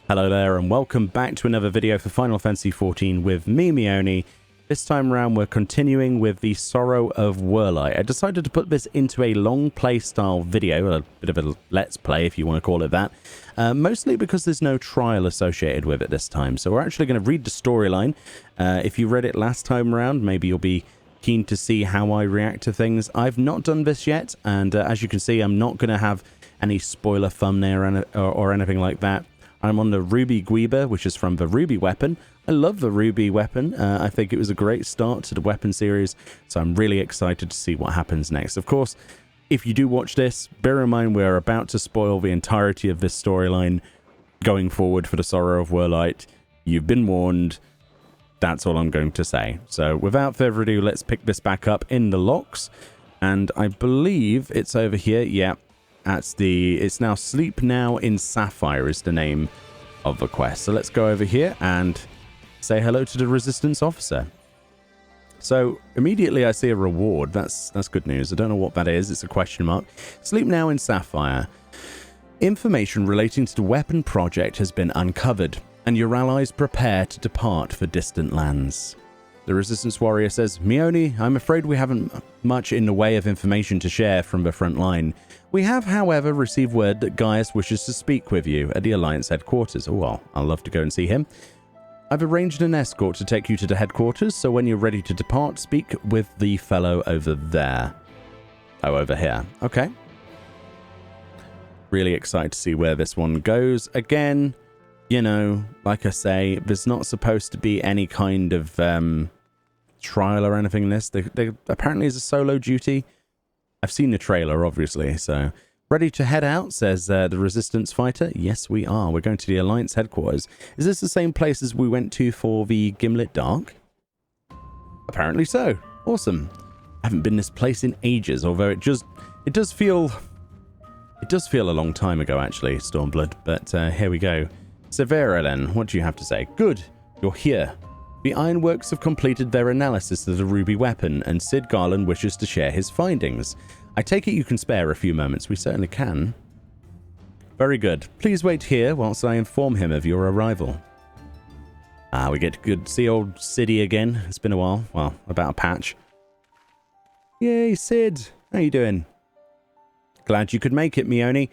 Hello there and welcome back to another video for Final Fantasy XIV with me, Meoni. This time around we're continuing with the Sorrow of Werlyt. I decided to put this into a long play style video, a bit of a let's play if you want to call it that, mostly because there's no trial associated with it this time. So we're actually going to read the storyline. If you read it last time around, maybe you'll be keen to see how I react to things. I've not done this yet, and as you can see, I'm not going to have any spoiler thumbnail or anything like that. I'm on the Ruby Guiba, which is from the Ruby Weapon. I love the Ruby Weapon. I think it was a great start to the weapon series, so I'm really excited to see what happens next. Of course, if you do watch this, bear in mind we're about to spoil the entirety of this storyline going forward for the Sorrow of Werlyt. You've been warned. That's all I'm going to say. So without further ado, let's pick this back up in the locks. And I believe it's over here. Yeah. It's now Sleep Now in Sapphire is the name of the quest. So let's go over here and say hello to the Resistance officer. So immediately I see a reward. That's good news. I don't know what that is. It's a question mark. Sleep Now in Sapphire. Information relating to the weapon project has been uncovered, and your allies prepare to depart for distant lands. The Resistance warrior says, Meoni, I'm afraid we haven't much in the way of information to share from the front line. We have, however, received word that Gaius wishes to speak with you at the Alliance headquarters. Oh, well, I'll love to go and see him. I've arranged an escort to take you to the headquarters, so when you're ready to depart, speak with the fellow over there. Oh, over here. Okay. Really excited to see where this one goes. Again, you know, like I say, there's not supposed to be any kind of trial or anything in this. They apparently is a solo duty. I've seen the trailer, obviously, so... Ready to head out, says the Resistance fighter. Yes, we are. We're going to the Alliance headquarters. Is this the same place as we went to for the Gimlet Dark? Apparently so. Awesome. I haven't been this place in ages, although it does feel a long time ago, actually, Stormblood. But here we go. Severa, then. What do you have to say? Good. You're here. The Ironworks have completed their analysis of the Ruby Weapon, and Sid Garland wishes to share his findings. I take it you can spare a few moments. We certainly can. Very good. Please wait here whilst I inform him of your arrival. We get to see old Siddy again. It's been a while. Well, about a patch. Yay, Sid. How you doing? Glad you could make it, Meoni.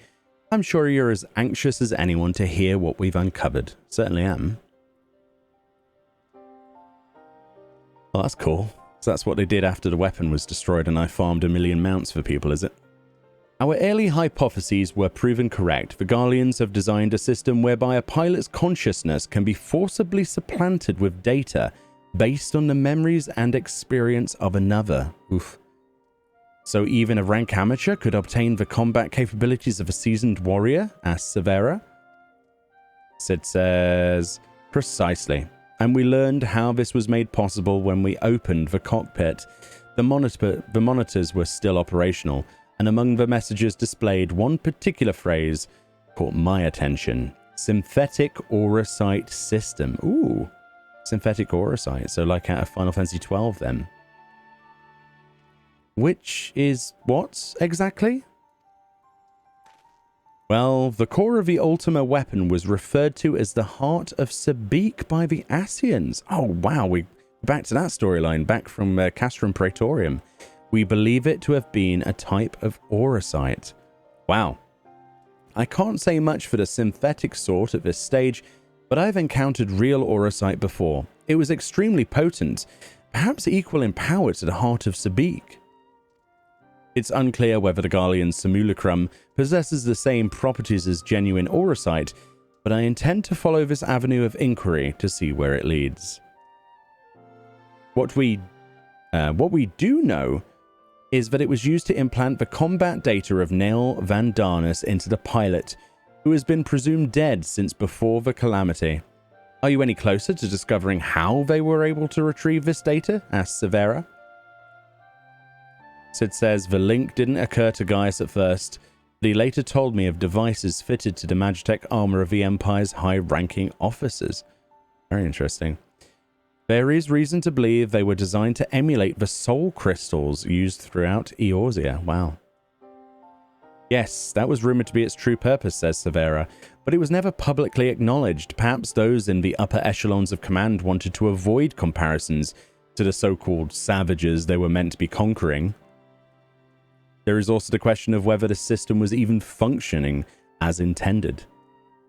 I'm sure you're as anxious as anyone to hear what we've uncovered. Certainly am. Oh, that's cool. So that's what they did after the weapon was destroyed and I farmed 1 million mounts for people, is it? Our early hypotheses were proven correct. The Garleans have designed a system whereby a pilot's consciousness can be forcibly supplanted with data based on the memories and experience of another. Oof. So even a rank amateur could obtain the combat capabilities of a seasoned warrior, asks Severa. Sid says, precisely. And we learned how this was made possible when we opened the cockpit. The monitors were still operational, and among the messages displayed one particular phrase caught my attention. Synthetic Auracite System. Ooh, synthetic Auracite. So like out of Final Fantasy XII then. Which is what exactly? Well, the core of the Ultima weapon was referred to as the Heart of Sabik by the Ascians. Oh, wow. We're back to that storyline, back from Castrum Praetorium. We believe it to have been a type of auracite. Wow. I can't say much for the synthetic sort at this stage, but I've encountered real auracite before. It was extremely potent, perhaps equal in power to the Heart of Sabik. It's unclear whether the Garlean simulacrum possesses the same properties as genuine auracite, but I intend to follow this avenue of inquiry to see where it leads. What we do know is that it was used to implant the combat data of Nail Van Darnus into the pilot, who has been presumed dead since before the calamity. Are you any closer to discovering how they were able to retrieve this data? Asks Severa. Sid says the link didn't occur to Gaius at first, but he later told me of devices fitted to the Magitech armor of the Empire's high-ranking officers. Very interesting. There is reason to believe they were designed to emulate the soul crystals used throughout Eorzea. Wow. Yes, that was rumored to be its true purpose, says Severa, but it was never publicly acknowledged. Perhaps those in the upper echelons of command wanted to avoid comparisons to the so-called savages they were meant to be conquering. There is also the question of whether the system was even functioning as intended.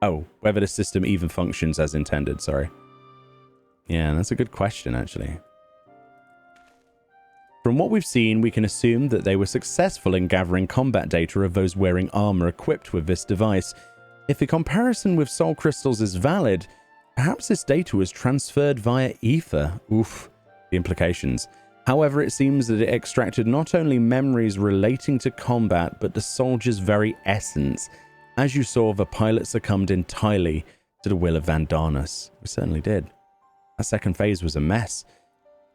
Oh, whether the system even functions as intended, sorry. Yeah, that's a good question, actually. From what we've seen, we can assume that they were successful in gathering combat data of those wearing armor equipped with this device. If the comparison with soul crystals is valid, perhaps this data was transferred via ether. Oof, the implications. However, it seems that it extracted not only memories relating to combat, but the soldier's very essence. As you saw, the pilot succumbed entirely to the will of Vandarnus. We certainly did. That second phase was a mess.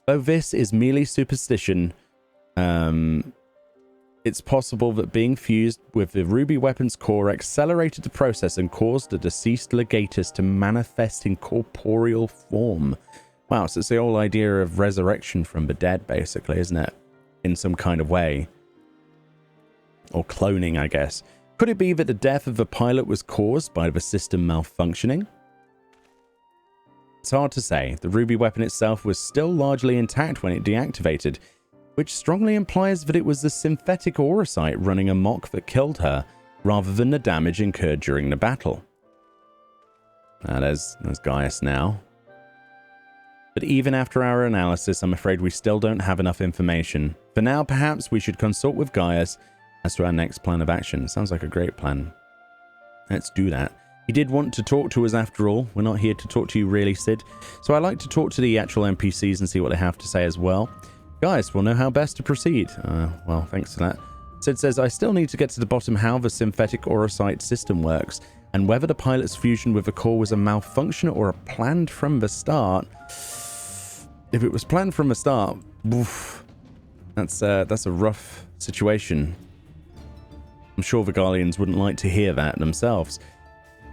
Though this is merely superstition, it's possible that being fused with the ruby weapon's core accelerated the process and caused the deceased legatus to manifest in corporeal form. Wow, so it's the whole idea of resurrection from the dead, basically, isn't it? In some kind of way. Or cloning, I guess. Could it be that the death of the pilot was caused by the system malfunctioning? It's hard to say. The ruby weapon itself was still largely intact when it deactivated, which strongly implies that it was the synthetic aurosite running amok that killed her, rather than the damage incurred during the battle. There's Gaius now. But even after our analysis, I'm afraid we still don't have enough information. For now, perhaps we should consult with Gaius as to our next plan of action. Sounds like a great plan. Let's do that. He did want to talk to us after all. We're not here to talk to you really, Sid. So I like to talk to the actual NPCs and see what they have to say as well. Guys, we'll know how best to proceed. Well, thanks for that. Sid says, I still need to get to the bottom how the synthetic aurosite system works, and whether the pilot's fusion with the core was a malfunction or a planned from the start. If it was planned from the start, oof, that's a rough situation. I'm sure the Garleans wouldn't like to hear that themselves.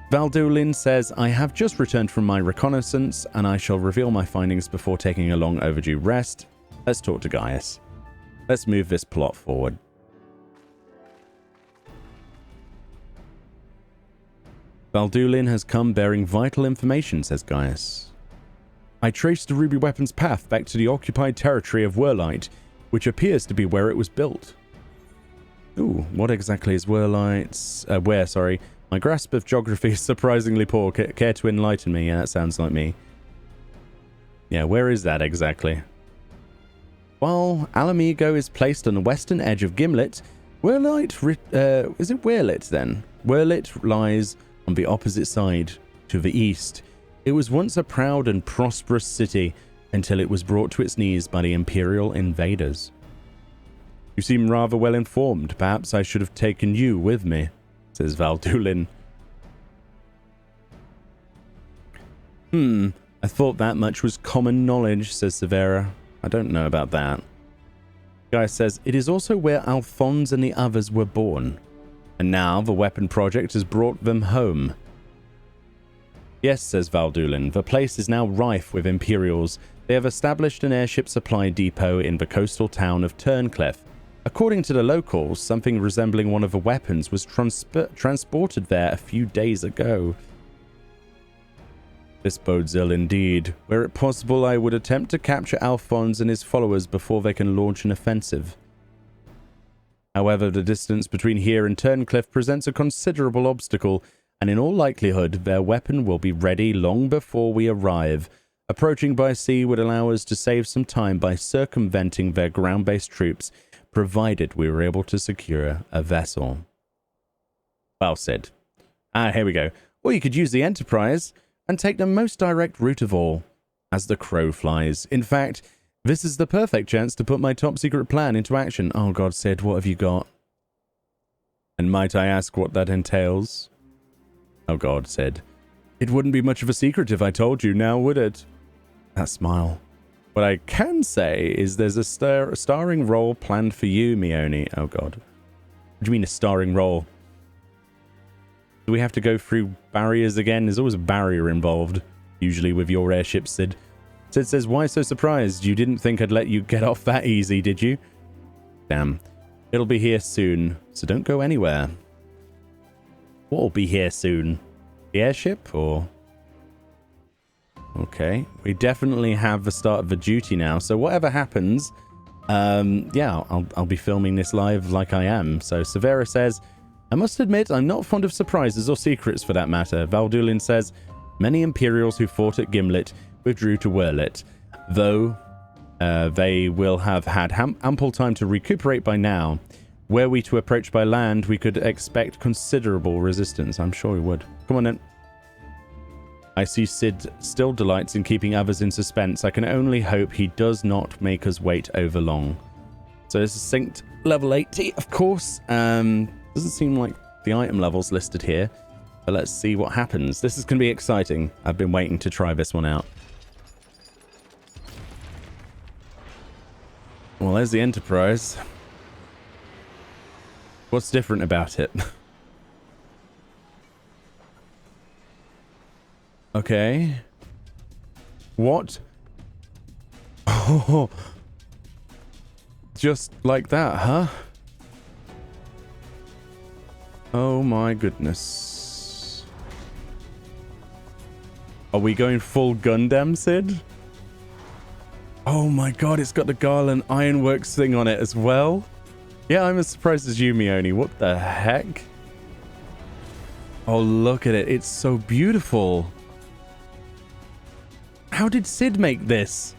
Valdulin says, I have just returned from my reconnaissance, and I shall reveal my findings before taking a long overdue rest. Let's talk to Gaius. Let's move this plot forward. Valdulin has come bearing vital information, says Gaius. I traced the ruby weapon's path back to the occupied territory of Werlyt, which appears to be where it was built. Ooh, what exactly is Werlyt's... sorry. My grasp of geography is surprisingly poor. Care to enlighten me? Yeah, that sounds like me. Yeah, where is that exactly? While Alamigo is placed on the western edge of Gimlet, Werlyt... is it Werlyt then? Werlyt lies on the opposite side, to the east. It was once a proud and prosperous city until it was brought to its knees by the Imperial invaders. You seem rather well informed. Perhaps I should have taken you with me, says Valdulin. I thought that much was common knowledge, says Severa. I don't know about that. Guy says, it is also where Alphonse and the others were born. And now the weapon project has brought them home. Yes, says Valdulin, the place is now rife with Imperials. They have established an airship supply depot in the coastal town of Turncliffe. According to the locals, something resembling one of the weapons was transported there a few days ago. This bodes ill indeed. Were it possible, I would attempt to capture Alphonse and his followers before they can launch an offensive. However, the distance between here and Turncliffe presents a considerable obstacle, and in all likelihood, their weapon will be ready long before we arrive. Approaching by sea would allow us to save some time by circumventing their ground-based troops, provided we were able to secure a vessel. Well said. Here we go. Or you could use the Enterprise and take the most direct route of all, as the crow flies. In fact, this is the perfect chance to put my top-secret plan into action. Oh God, Sid, what have you got? And might I ask what that entails? Oh God, Sid. It wouldn't be much of a secret if I told you now, would it? That smile. What I can say is there's a starring role planned for you, Meoni. Oh God. What do you mean a starring role? Do we have to go through barriers again? There's always a barrier involved, usually with your airship, Sid. Sid says, why so surprised? You didn't think I'd let you get off that easy, did you? Damn. It'll be here soon, so don't go anywhere. What will be here soon? The airship, or... Okay, we definitely have the start of the duty now, so whatever happens, yeah, I'll be filming this live like I am. So Severa says, I must admit I'm not fond of surprises or secrets for that matter. Valdulin says, many Imperials who fought at Gimlet withdrew to Werlyt, though they will have had ample time to recuperate by now. Were we to approach by land, we could expect considerable resistance. I'm sure we would. Come on then. I see Sid still delights in keeping others in suspense. I can only hope he does not make us wait over long. So this is synced level 80, of course. Doesn't seem like the item levels listed here, but let's see what happens. This is going to be exciting. I've been waiting to try this one out. Well, there's the Enterprise. What's different about it? Okay. What? Oh. Just like that, huh? Oh my goodness. Are we going full Gundam, Sid? Oh my god, it's got the Garland Ironworks thing on it as well. Yeah, I'm as surprised as you, Meoni. What the heck? Oh, look at it. It's so beautiful. How did Sid make this?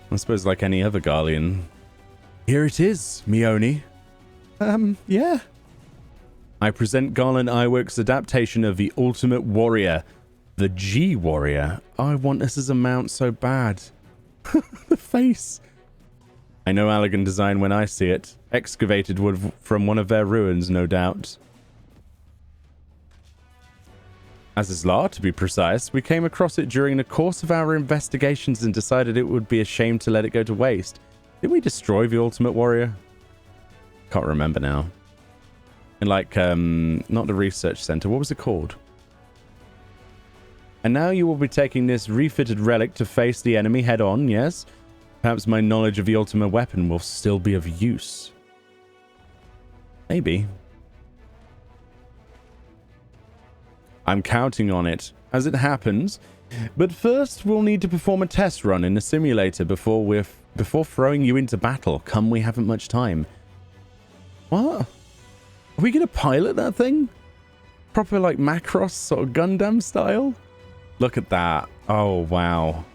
I suppose like any other Garlean. Here it is, Meoni. Yeah. I present Garland Ironworks' adaptation of the Ultimate Warrior, the G Warrior. I want this as a mount so bad. The face. I know elegant design when I see it. Excavated wood from one of their ruins, no doubt. Azizlar, to be precise, we came across it during the course of our investigations and decided it would be a shame to let it go to waste. Did we destroy the Ultimate Warrior? Can't remember now. And like, not the research center. What was it called? And now you will be taking this refitted relic to face the enemy head on, yes? Perhaps my knowledge of the Ultima Weapon will still be of use. Maybe. I'm counting on it, as it happens. But first, we'll need to perform a test run in the simulator before throwing you into battle. Come, we haven't much time. What? Are we going to pilot that thing? Proper, like, Macross sort of Gundam style? Look at that. Oh, wow.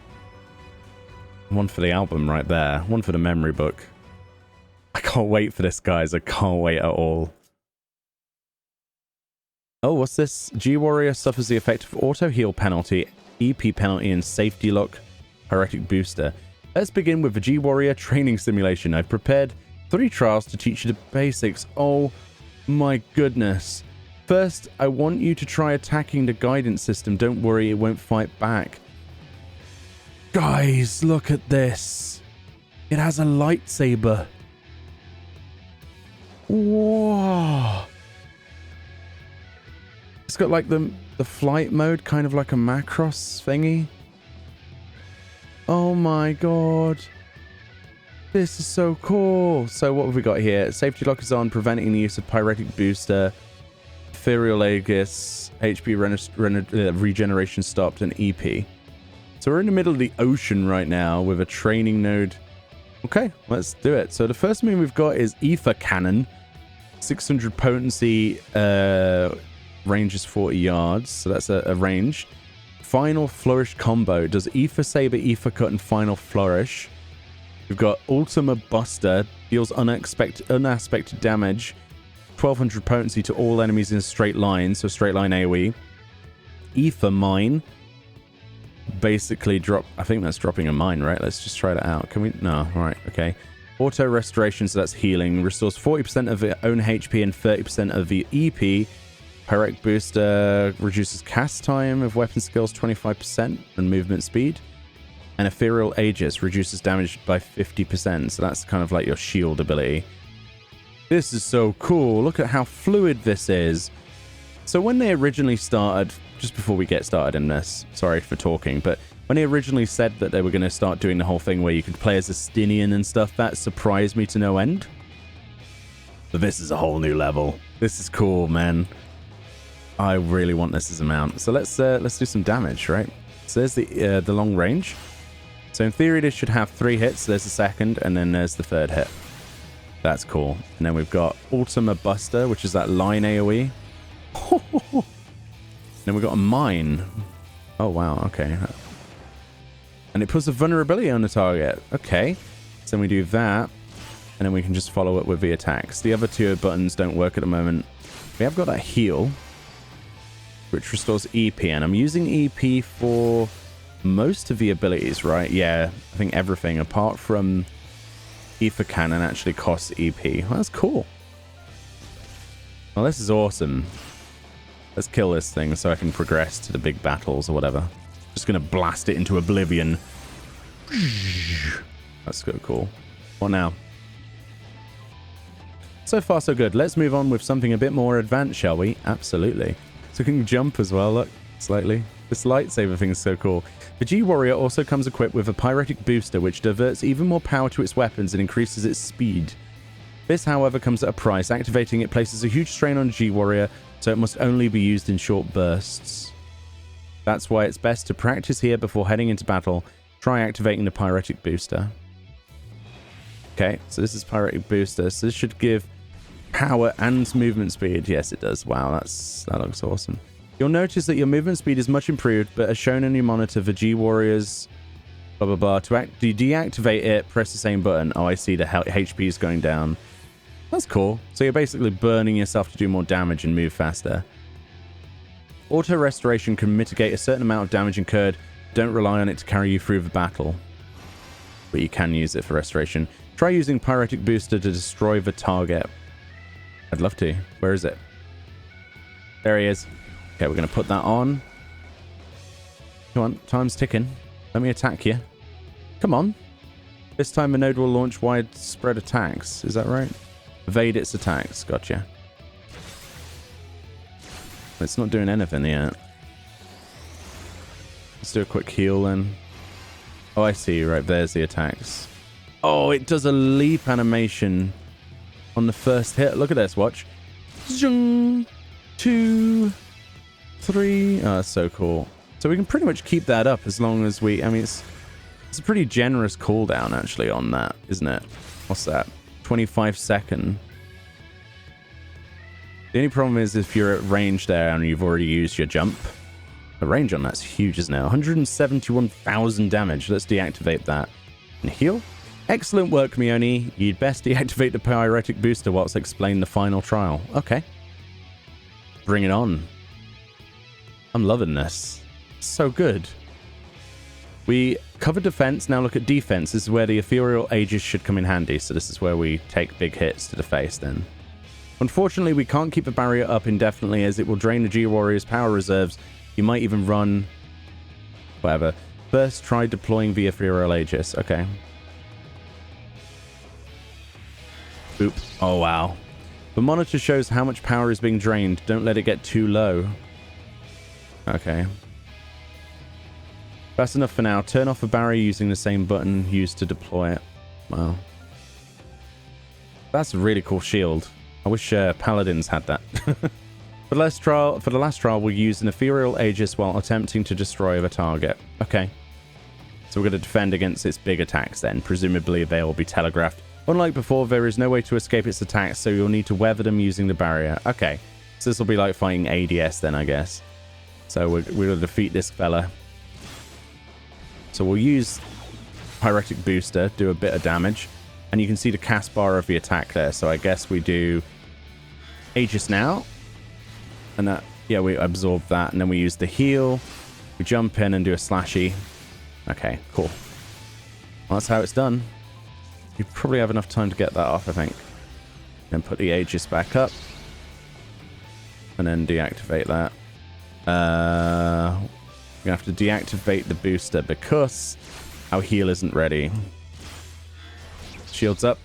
One for the album right there. One for the memory book. I can't wait for this, guys. I can't wait at all. Oh, what's this? G-Warrior suffers the effect of auto-heal penalty, EP penalty, and safety lock Pyretic Booster. Let's begin with the G-Warrior training simulation. I've prepared 3 trials to teach you the basics. Oh my goodness. First, I want you to try attacking the guidance system. Don't worry, it won't fight back. Guys, look at this. It has a lightsaber. Whoa. It's got like the flight mode, kind of like a Macross thingy. Oh my god. This is so cool. So what have we got here? Safety lock is on, preventing the use of Pyretic Booster, Ethereal Aegis, HP regeneration stopped, and EP. So we're in the middle of the ocean right now with a training node. Okay, let's do it. So the first move we've got is Ether Cannon. 600 potency, range is 40 yards, so that's a range. Final Flourish combo. Does Ether Saber, Ether Cut, and Final Flourish. We've got Ultima Buster. Deals unaspected damage. 1200 potency to all enemies in a straight line, so straight line AoE. Ether Mine. Basically drop... I think that's dropping a mine, right? Let's just try that out. Can we... No, right, okay. Auto Restoration, so that's healing. Restores 40% of your own HP and 30% of the EP. Pyretic Booster reduces cast time of weapon skills 25% and movement speed. And Ethereal Aegis reduces damage by 50%. So that's kind of like your shield ability. This is so cool. Look at how fluid this is. So when they originally started, just before we get started in this, sorry for talking, but when they originally said that they were going to start doing the whole thing where you could play as a Stinian and stuff, that surprised me to no end. But this is a whole new level. This is cool, man. I really want this as a mount. So let's do some damage, right? So there's the long range. So in theory, this should have 3 hits. There's the second, and then there's the third hit. That's cool. And then we've got Ultima Buster, which is that line AoE. Then we've got a mine. Oh, wow. Okay. And it puts a vulnerability on the target. Okay. So then we do that. And then we can just follow it with the attacks. The other 2 buttons don't work at the moment. We have got that heal, which restores EP. And I'm using EP for most of the abilities, right? Yeah, I think everything apart from Ether Cannon actually costs EP. Well, that's cool. Well, this is awesome. Let's kill this thing so I can progress to the big battles or whatever. Just gonna blast it into oblivion. That's so cool. What now? So far, so good. Let's move on with something a bit more advanced, shall we? Absolutely. So we can jump as well, look, slightly. This lightsaber thing is so cool. The G-Warrior also comes equipped with a Pyretic Booster, which diverts even more power to its weapons and increases its speed. This, however, comes at a price. Activating it places a huge strain on G-Warrior, so it must only be used in short bursts. That's why it's best to practice here before heading into battle. Try activating the Pyretic Booster. Okay, so this is Pyretic Booster. So this should give power and movement speed. Yes, it does. Wow, that looks awesome. You'll notice that your movement speed is much improved, but as shown on your monitor, the G-Warriors, blah, blah, blah. To deactivate it, press the same button. Oh, I see the HP is going down. That's cool. So you're basically burning yourself to do more damage and move faster. Auto restoration can mitigate a certain amount of damage incurred. Don't rely on it to carry you through the battle, but you can use it for restoration. Try using Pyretic Booster to destroy the target. I'd love to. Where is it? There he is. Okay, we're going to put that on. Come on, time's ticking. Let me attack you. Come on. This time the node will launch widespread attacks. Is that right? Evade its attacks. Gotcha. It's not doing anything yet. Let's do a quick heal then. Oh, I see. Right, there's the attacks. Oh, it does a leap animation on the first hit. Look at this. Watch. Zung, 2, 3. Oh, that's so cool. So we can pretty much keep that up as long as we... I mean, it's a pretty generous cooldown, actually, on that, isn't it? What's that? 25 second. The only problem is if you're at range there and you've already used your jump. The range on that's huge, isn't it? 171,000 damage. Let's deactivate that. And heal. Excellent work, Meoni. You'd best deactivate the Pyretic Booster whilst explain the final trial. Okay. Bring it on. I'm loving this. So good. We covered defense. Now look at defense. This is where the Ethereal Aegis should come in handy. So this is where we take big hits to the face then. Unfortunately, we can't keep the barrier up indefinitely as it will drain the G-Warrior's power reserves. You might even run... whatever. First, try deploying the Ethereal Aegis. Okay. Oop. Oh, wow. The monitor shows how much power is being drained. Don't let it get too low. Okay. That's enough for now. Turn off the barrier using the same button used to deploy it. Wow. That's a really cool shield. I wish Paladins had that. For the last trial, we'll use an Ethereal Aegis while attempting to destroy the target. Okay. So we're going to defend against its big attacks then. Presumably they will be telegraphed. Unlike before, there is no way to escape its attacks, so you'll need to weather them using the barrier. Okay. So this will be like fighting ADS then, I guess. So we're going to defeat this fella. So we'll use Pyretic Booster, do a bit of damage. And you can see the cast bar of the attack there. So I guess we do Aegis now. And that, yeah, we absorb that. And then we use the heal. We jump in and do a slashy. Okay, cool. Well, that's how it's done. You probably have enough time to get that off, I think. Then put the Aegis back up. And then deactivate that. We're going to have to deactivate the booster because our heal isn't ready. Shields up.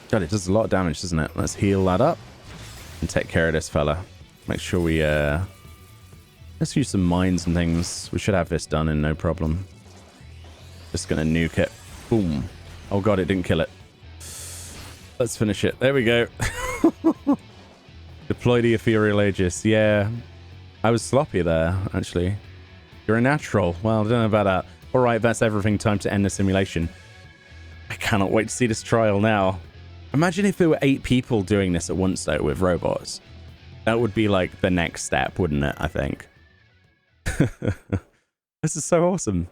God, it does a lot of damage, doesn't it? Let's heal that up and take care of this fella. Make sure we let's use some mines and things. We should have this done in no problem. Just gonna nuke it. Boom. Oh god, it didn't kill it. Let's finish it. There we go. Deploy the Ethereal Aegis. Yeah, I was sloppy there, actually. You're a natural. Well, I don't know about that. All right, that's everything. Time to end the simulation. I cannot wait to see this trial now. Imagine if there were 8 people doing this at once, though, with robots. That would be, like, the next step, wouldn't it, I think? This is so awesome.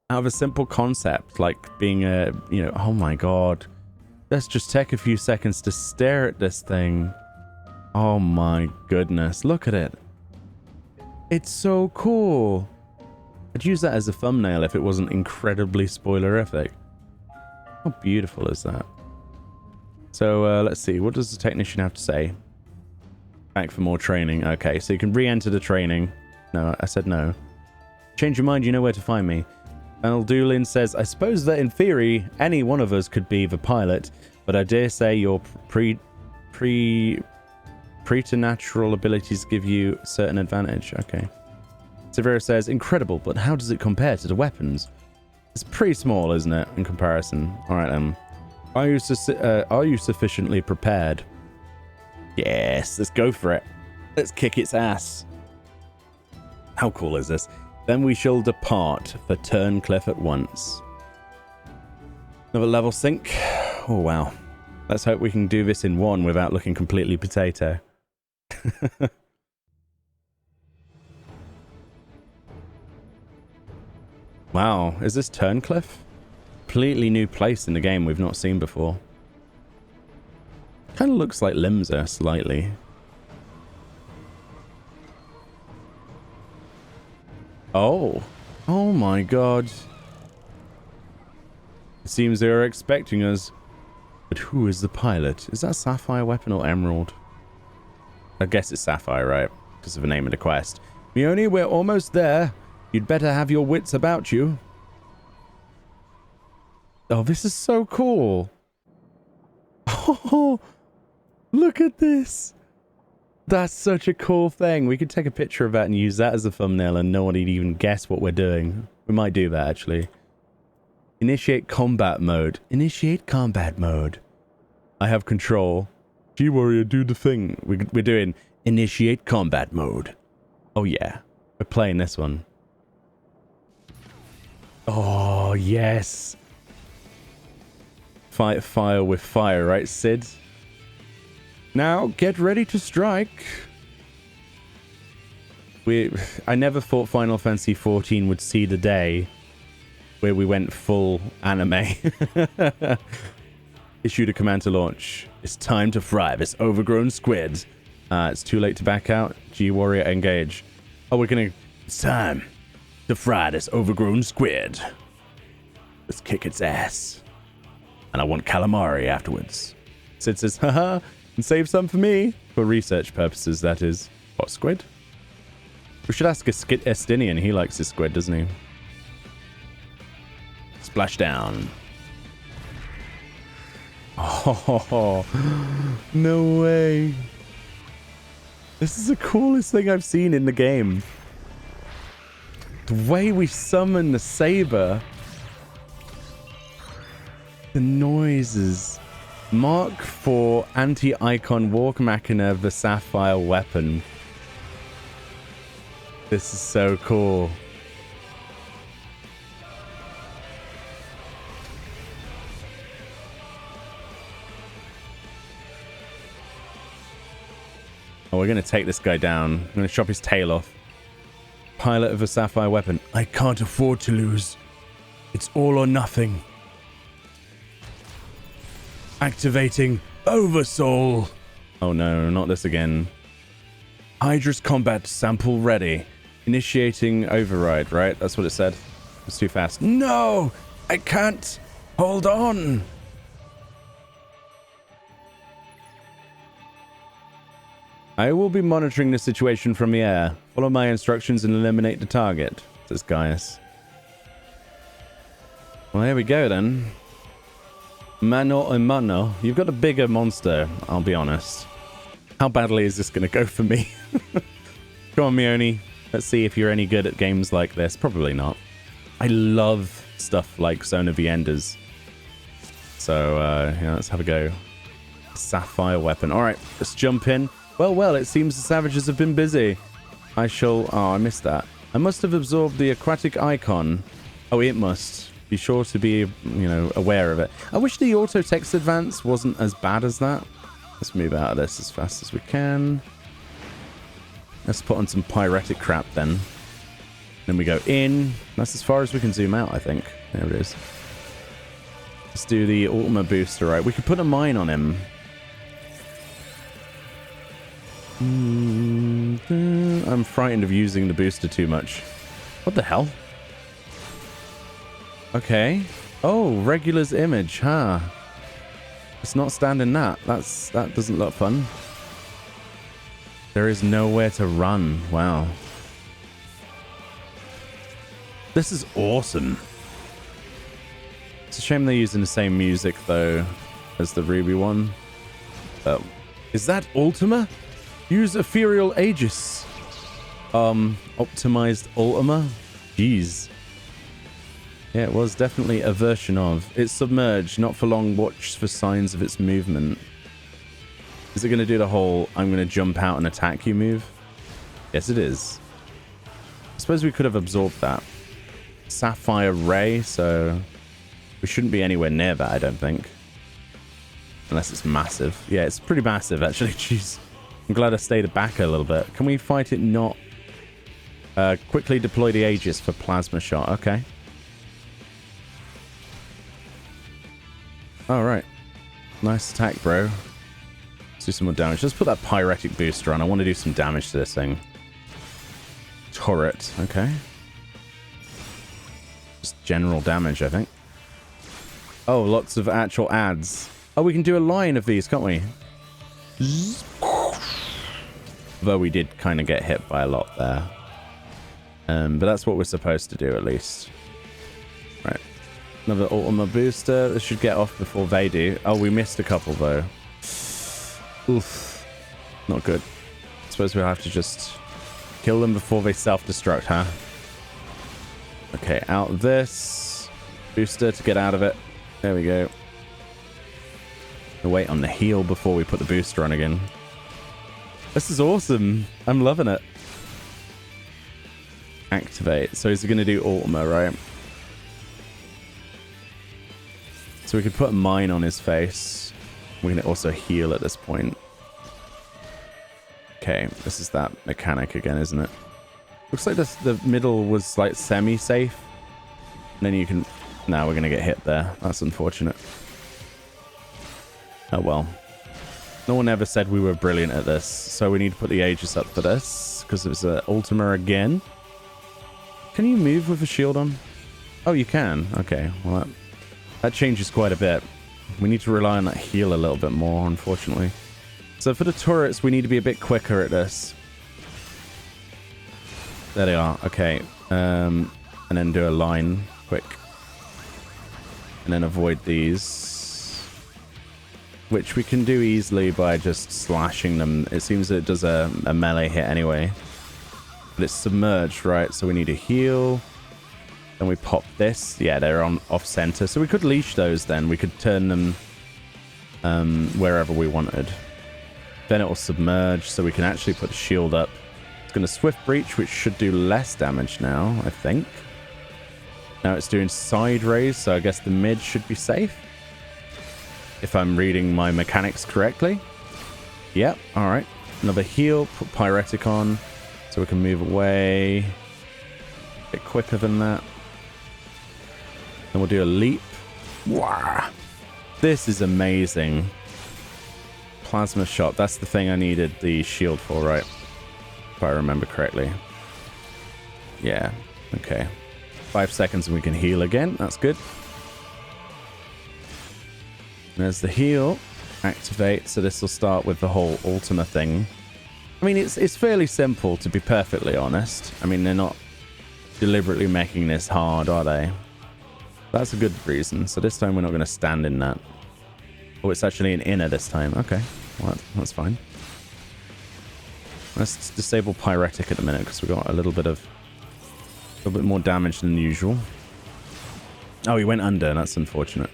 Out of a simple concept, like being a, you know, oh my god. Let's just take a few seconds to stare at this thing. Oh my goodness, look at it. It's so cool. I'd use that as a thumbnail if it wasn't incredibly spoilerific. How beautiful is that? So let's see, what does the technician have to say? Back for more training. Okay, so you can re-enter the training. No, I said no. Change your mind, you know where to find me. Aldulin says, I suppose that in theory, any one of us could be the pilot, but I dare say your preternatural abilities give you certain advantage. Okay. Severa says, incredible, but how does it compare to the weapons? It's pretty small, isn't it, in comparison? Alright, are you sufficiently prepared? Yes, let's go for it. Let's kick its ass. How cool is this? Then we shall depart for Turncliffe at once. Another level sync. Oh, wow. Let's hope we can do this in one without looking completely potato. Wow, is this Turncliffe? Completely new place in the game we've not seen before. Kind of looks like Limsa slightly. Oh. Oh my god. It seems they are expecting us. But who is the pilot? Is that Sapphire Weapon or Emerald? I guess it's Sapphire, right? Because of the name of the quest. Meoni, we're almost there. You'd better have your wits about you. Oh, this is so cool. Oh, look at this. That's such a cool thing. We could take a picture of that and use that as a thumbnail and no one would even guess what we're doing. We might do that, actually. Initiate combat mode. Initiate combat mode. I have control. G-Warrior, do the thing. We're doing initiate combat mode. Oh, yeah. We're playing this one. Oh, yes. Fight fire with fire, right, Sid? Now, get ready to strike. I never thought Final Fantasy XIV would see the day where we went full anime. Issued a command to launch. It's time to fry this overgrown squid. It's too late to back out. G-Warrior, engage. Oh, we're gonna... It's time to fry this overgrown squid. Let's kick its ass. And I want calamari afterwards. Sid says, haha, and save some for me. For research purposes, that is. What, squid? We should ask Estinian. He likes his squid, doesn't he? Splash down. Oh, no way. This is the coolest thing I've seen in the game. The way we summon the saber. The noises. Mark for anti-icon walk machina the Sapphire Weapon. This is so cool. Oh, we're going to take this guy down. I'm going to chop his tail off. Pilot of a Sapphire Weapon. I can't afford to lose. It's all or nothing. Activating Oversoul. Oh no, not this again. Hydra's combat sample ready. Initiating override, right? That's what it said. It's too fast. No! I can't! Hold on! I will be monitoring the situation from the air. Follow my instructions and eliminate the target, says Gaius. Well, here we go then. Mano and mano. You've got a bigger monster, I'll be honest. How badly is this going to go for me? Come on, Meoni. Let's see if you're any good at games like this. Probably not. I love stuff like Zone of the Enders. So, yeah, let's have a go. Sapphire Weapon. All right, let's jump in. Well, it seems the savages have been busy. I shall... Oh, I missed that. I must have absorbed the aquatic icon. Oh, it must. Be sure to be, aware of it. I wish the auto text advance wasn't as bad as that. Let's move out of this as fast as we can. Let's put on some pyretic crap then. Then we go in. That's as far as we can zoom out, I think. There it is. Let's do the Ultima Booster, right? We could put a mine on him. I'm frightened of using the booster too much. What the hell? Okay. Oh, Regular's image, huh? It's not standing that. That doesn't look fun. There is nowhere to run. Wow. This is awesome. It's a shame they're using the same music, though, as the Ruby one. Oh. Is that Ultima? Use Ethereal Aegis. Optimized Ultima? Jeez. Yeah, it was definitely a version of. It's submerged, not for long. Watch for signs of its movement. Is it going to do the whole, I'm going to jump out and attack you move? Yes, it is. I suppose we could have absorbed that. Sapphire Ray, so we shouldn't be anywhere near that, I don't think. Unless it's massive. Yeah, it's pretty massive, actually. Jeez. I'm glad I stayed back a little bit. Can we fight it not? Quickly deploy the Aegis for plasma shot. Okay. Alright. Nice attack, bro. Let's do some more damage. Let's put that Pyretic Booster on. I want to do some damage to this thing. Turret. Okay. Just general damage, I think. Oh, lots of actual ads. Oh, we can do a line of these, can't we? Though we did kind of get hit by a lot there. But that's what we're supposed to do, at least. Right. Another Ultima Booster. This should get off before they do. Oh, we missed a couple, though. Oof. Not good. I suppose we'll have to just kill them before they self-destruct, huh? Okay, out this. Booster to get out of it. There we go. We'll wait on the heal before we put the booster on again. This is awesome. I'm loving it. Activate. So is it going to do Ultima, right? So we could put a mine on his face. We can also heal at this point. Okay, this is that mechanic again, isn't it? Looks like the middle was like semi-safe. And then you can... Now we're going to get hit there. That's unfortunate. Oh well. No one ever said we were brilliant at this. So we need to put the Aegis up for this. Because it was Ultima again. Can you move with a shield on? Oh, you can. Okay. Well, that changes quite a bit. We need to rely on that heal a little bit more, unfortunately. So for the turrets, we need to be a bit quicker at this. There they are. Okay. And then do a line quick. And then avoid these. Which we can do easily by just slashing them. It seems that it does a melee hit anyway. But it's submerged, right? So we need a heal. Then we pop this. Yeah, they're on off-center. So we could leash those then. We could turn them wherever we wanted. Then it will submerge, so we can actually put a shield up. It's going to Swift Breach, which should do less damage now, I think. Now it's doing side raise, so I guess the mid should be safe. If I'm reading my mechanics correctly. Yep, alright. Another heal, put Pyretic on, so we can move away a bit quicker than that. Then we'll do a leap. Wow. This is amazing. Plasma shot, that's the thing I needed the shield for, right? If I remember correctly. Yeah, okay. 5 seconds and we can heal again, that's good. There's the heal. Activate. So this will start with the whole Ultima thing. I mean, it's fairly simple, to be perfectly honest. I mean, they're not deliberately making this hard, are they? That's a good reason. So this time we're not going to stand in that. Oh, it's actually an inner this time. Okay. Well, that's fine. Let's disable Pyretic at the minute, because we've got a little bit more damage than usual. Oh, he went under. That's unfortunate.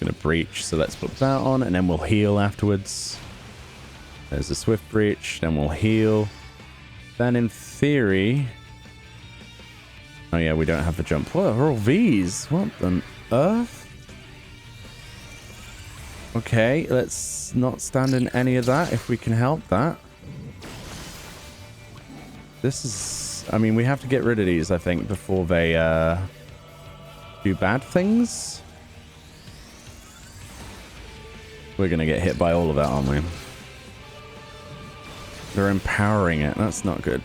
going to breach, so let's put that on, and then we'll heal afterwards. There's a swift breach, then we'll heal. Then in theory... Oh yeah, we don't have the jump. What are all these? What on earth? Okay, let's not stand in any of that if we can help that. This is... I mean, we have to get rid of these, I think, before they do bad things. We're going to get hit by all of that, aren't we? They're empowering it. That's not good.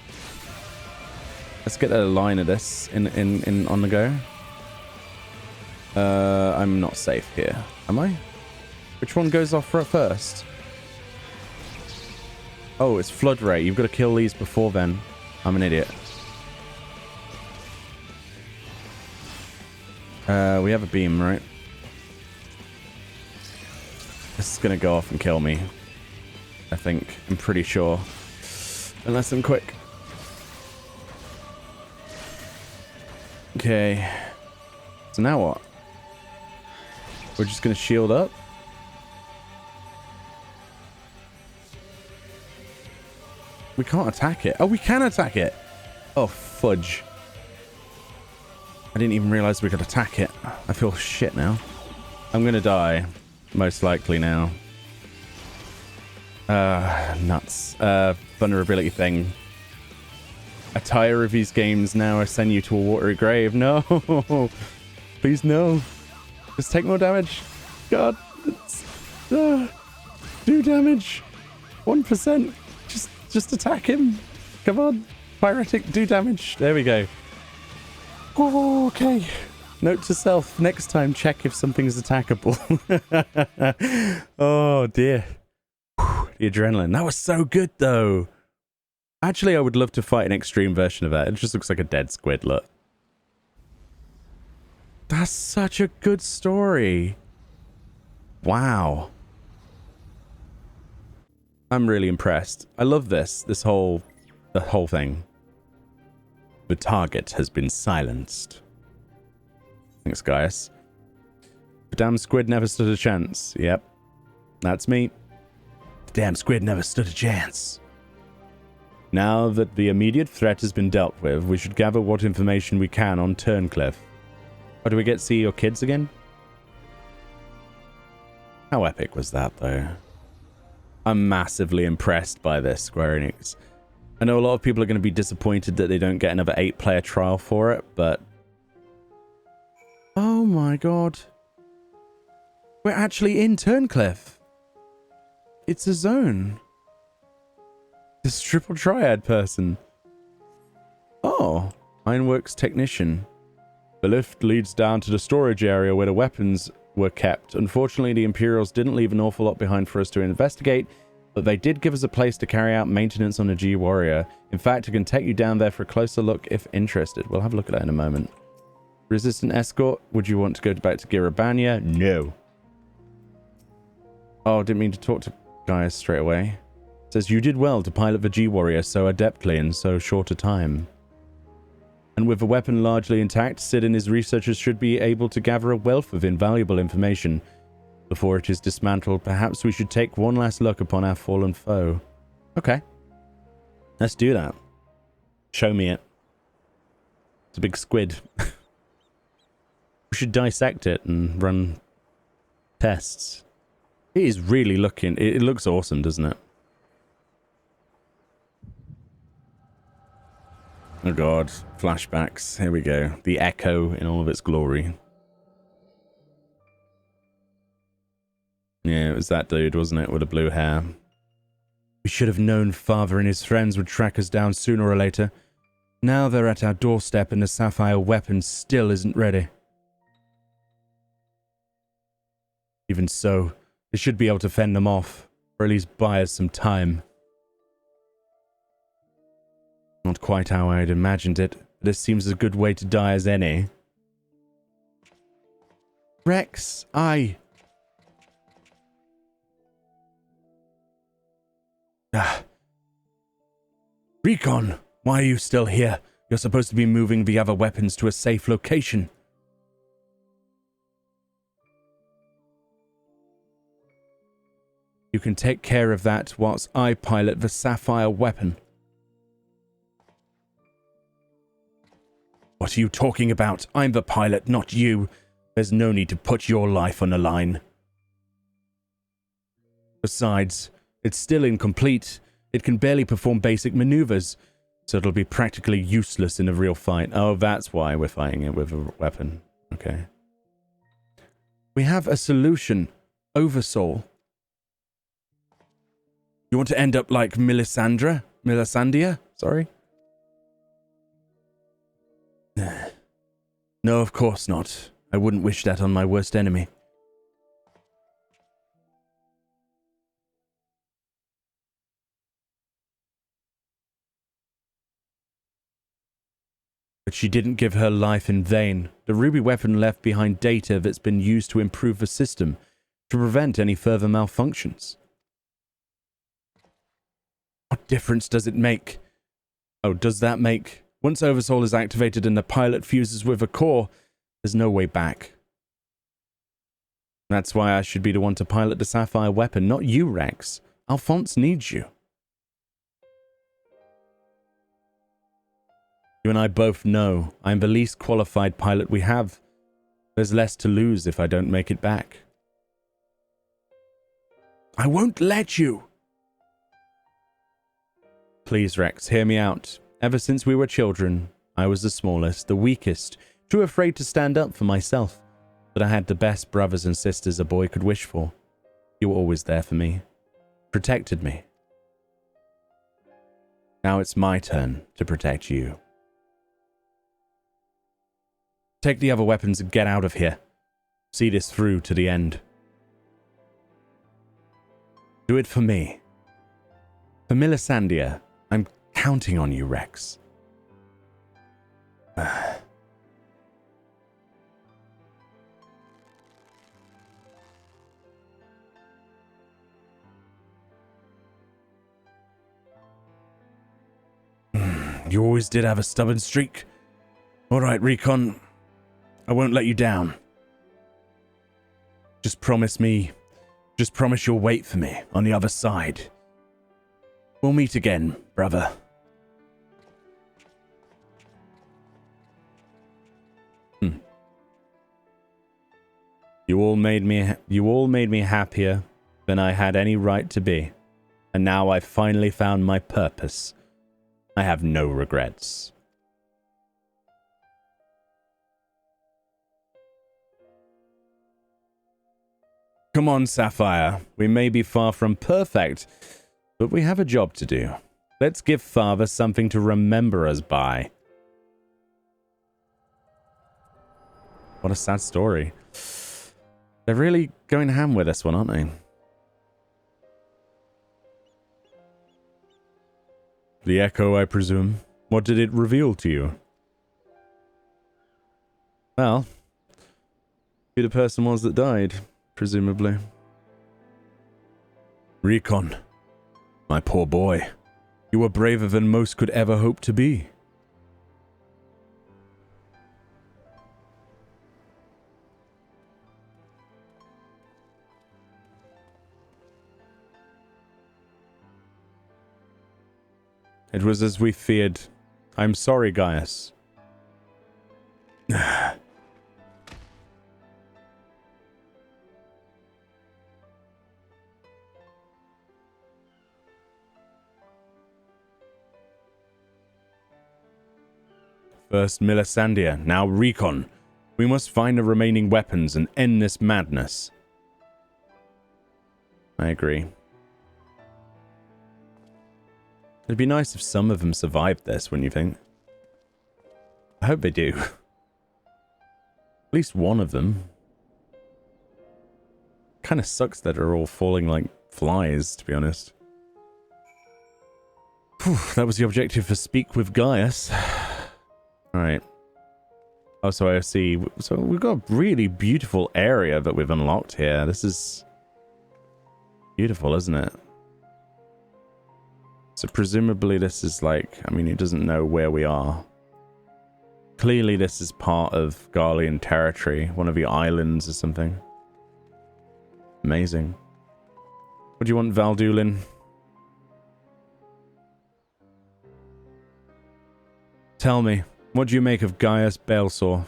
Let's get a line of this in on the go. I'm not safe here. Am I? Which one goes off first? Oh, it's Flood Ray. You've got to kill these before then. I'm an idiot. We have a beam, right? This is going to go off and kill me. I think. I'm pretty sure. Unless I'm quick. Okay. So now what? We're just going to shield up? We can't attack it. Oh, we can attack it. Oh, fudge. I didn't even realize we could attack it. I feel shit now. I'm going to die. Most likely now. Nuts. Vulnerability thing. I tire of these games now. I send you to a watery grave. No. Please no. Just take more damage. God. Do damage. 1%. Just attack him. Come on. Pyretic, do damage. There we go. Oh, okay. Note to self. Next time, check if something's attackable. Oh, dear. Whew, the adrenaline. That was so good, though. Actually, I would love to fight an extreme version of that. It just looks like a dead squid, look. That's such a good story. Wow. I'm really impressed. I love this. The whole thing. The target has been silenced. Thanks, guys. The damn squid never stood a chance. Yep. That's me. The damn squid never stood a chance. Now that the immediate threat has been dealt with, we should gather what information we can on Turncliffe. Oh, do we get to see your kids again? How epic was that, though? I'm massively impressed by this, Square Enix. I know a lot of people are going to be disappointed that they don't get another 8-player trial for it, but... Oh my god. We're actually in Turncliffe. It's a zone. This triple triad person. Oh, Ironworks Technician. The lift leads down to the storage area where the weapons were kept. Unfortunately, the Imperials didn't leave an awful lot behind for us to investigate, but they did give us a place to carry out maintenance on the G Warrior. In fact, I can take you down there for a closer look if interested. We'll have a look at that in a moment. Resistant escort. Would you want to go back to Girabania? No. Oh, didn't mean to talk to guys straight away. It says, you did well to pilot the G Warrior so adeptly in so short a time. And with the weapon largely intact, Sid and his researchers should be able to gather a wealth of invaluable information. Before it is dismantled, perhaps we should take one last look upon our fallen foe. Okay. Let's do that. Show me it. It's a big squid. We should dissect it and run tests. It is really looking... It looks awesome, doesn't it? Oh god. Flashbacks. Here we go. The Echo in all of its glory. Yeah, it was that dude, wasn't it? With the blue hair. We should have known Father and his friends would track us down sooner or later. Now they're at our doorstep and the Sapphire Weapon still isn't ready. Even so, they should be able to fend them off, or at least buy us some time. Not quite how I'd imagined it, but this seems a good way to die as any. Rex, aye. Recon, why are you still here? You're supposed to be moving the other weapons to a safe location. You can take care of that whilst I pilot the Sapphire Weapon. What are you talking about? I'm the pilot, not you. There's no need to put your life on the line. Besides, it's still incomplete. It can barely perform basic maneuvers, so it'll be practically useless in a real fight. Oh, that's why we're fighting it with a weapon. Okay. We have a solution. Oversoul. You want to end up like Melisandria? Sorry? No, of course not. I wouldn't wish that on my worst enemy. But she didn't give her life in vain. The ruby weapon left behind data that's been used to improve the system, to prevent any further malfunctions. What difference does it make? Oh, does that make... Once Oversoul is activated and the pilot fuses with a core, there's no way back. That's why I should be the one to pilot the Sapphire Weapon, not you, Rex. Alphonse needs you. You and I both know I'm the least qualified pilot we have. There's less to lose if I don't make it back. I won't let you! Please, Rex, hear me out. Ever since we were children, I was the smallest, the weakest, too afraid to stand up for myself. But I had the best brothers and sisters a boy could wish for. You were always there for me. Protected me. Now it's my turn to protect you. Take the other weapons and get out of here. See this through to the end. Do it for me. For Melisandria, I'm counting on you, Rex. You always did have a stubborn streak. All right, Recon. I won't let you down. Just promise you'll wait for me on the other side. We'll meet again, brother. You all made me happier than I had any right to be. And now I've finally found my purpose. I have no regrets. Come on, Sapphire. We may be far from perfect, but we have a job to do. Let's give Father something to remember us by. What a sad story. They're really going ham with this one, aren't they? The echo, I presume. What did it reveal to you? Well, who the person was that died, presumably. Recon, my poor boy. You were braver than most could ever hope to be. It was as we feared. I'm sorry, Gaius. First Melisandria, now Recon. We must find the remaining weapons and end this madness. I agree. It'd be nice if some of them survived this, wouldn't you think? I hope they do. At least one of them. Kind of sucks that they're all falling like flies, to be honest. Whew, that was the objective for Speak with Gaius. Alright. Oh, so I see. So we've got a really beautiful area that we've unlocked here. This is beautiful, isn't it? So presumably this is like, I mean, it doesn't know where we are. Clearly this is part of Garlean territory, one of the islands or something. Amazing. What do you want, Valdulin? Tell me, what do you make of Gaius Balesor?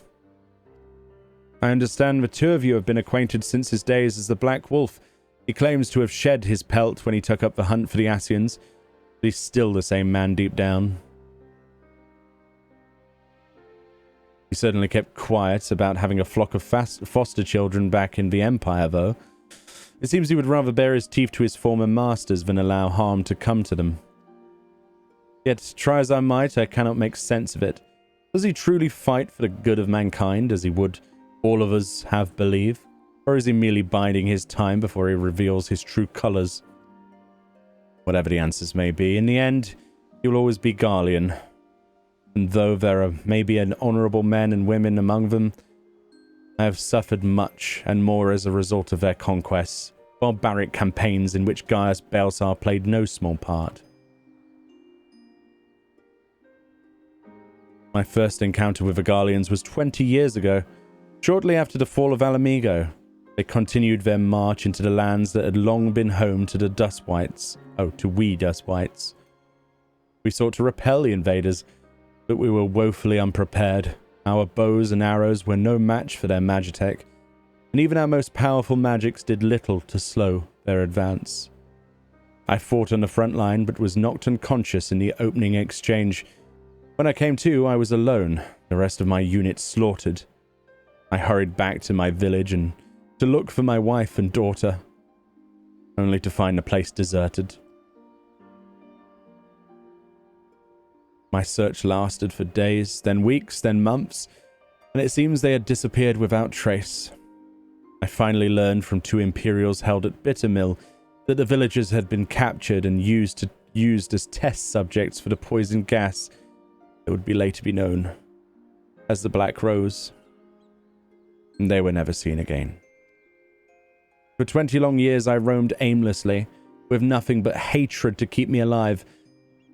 I understand the two of you have been acquainted since his days as the Black Wolf. He claims to have shed his pelt when he took up the hunt for the Ascians, but he's still the same man deep down. He certainly kept quiet about having a flock of foster children back in the Empire, though. It seems he would rather bare his teeth to his former masters than allow harm to come to them. Yet, try as I might, I cannot make sense of it. Does he truly fight for the good of mankind, as he would all of us have believe? Or is he merely biding his time before he reveals his true colours? Whatever the answers may be, in the end, he will always be Garlean. And though there are maybe an honourable men and women among them, I have suffered much and more as a result of their conquests, barbaric campaigns in which Gaius Balesor played no small part. My first encounter with the Garleans was 20 years ago. Shortly after the fall of Alamigo, they continued their march into the lands that had long been home to the Dustwights. To we Dustwights. We sought to repel the invaders, but we were woefully unprepared. Our bows and arrows were no match for their magitech, and even our most powerful magics did little to slow their advance. I fought on the front line, but was knocked unconscious in the opening exchange. When I came to, I was alone, the rest of my unit slaughtered. I hurried back to my village and to look for my wife and daughter, only to find the place deserted. My search lasted for days, then weeks, then months, and it seems they had disappeared without trace. I finally learned from two Imperials held at Bittermill that the villagers had been captured and used as test subjects for the poison gas that would be later be known as the Black Rose. And they were never seen again. For 20 long years I roamed aimlessly, with nothing but hatred to keep me alive.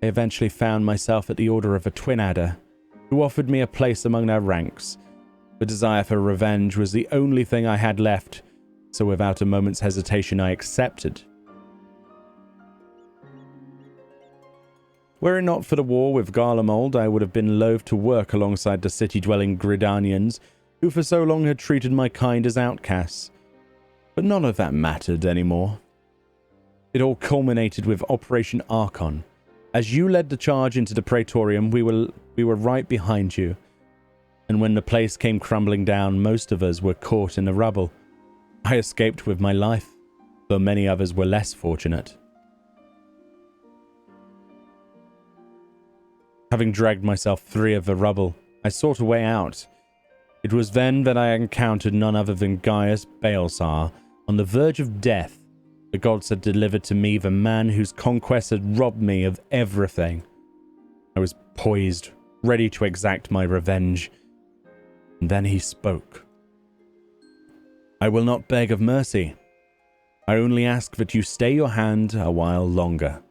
I eventually found myself at the order of a twin adder, who offered me a place among their ranks. The desire for revenge was the only thing I had left, so without a moment's hesitation I accepted. Were it not for the war with Garlemald, I would have been loath to work alongside the city-dwelling Gridanians, who for so long had treated my kind as outcasts. But none of that mattered anymore. It all culminated with Operation Archon. As you led the charge into the Praetorium, we were right behind you. And when the place came crumbling down, most of us were caught in the rubble. I escaped with my life, though many others were less fortunate. Having dragged myself free of the rubble, I sought a way out. It was then that I encountered none other than Gaius Balesor. On the verge of death, the gods had delivered to me the man whose conquest had robbed me of everything. I was poised, ready to exact my revenge. And then he spoke. I will not beg of mercy. I only ask that you stay your hand a while longer.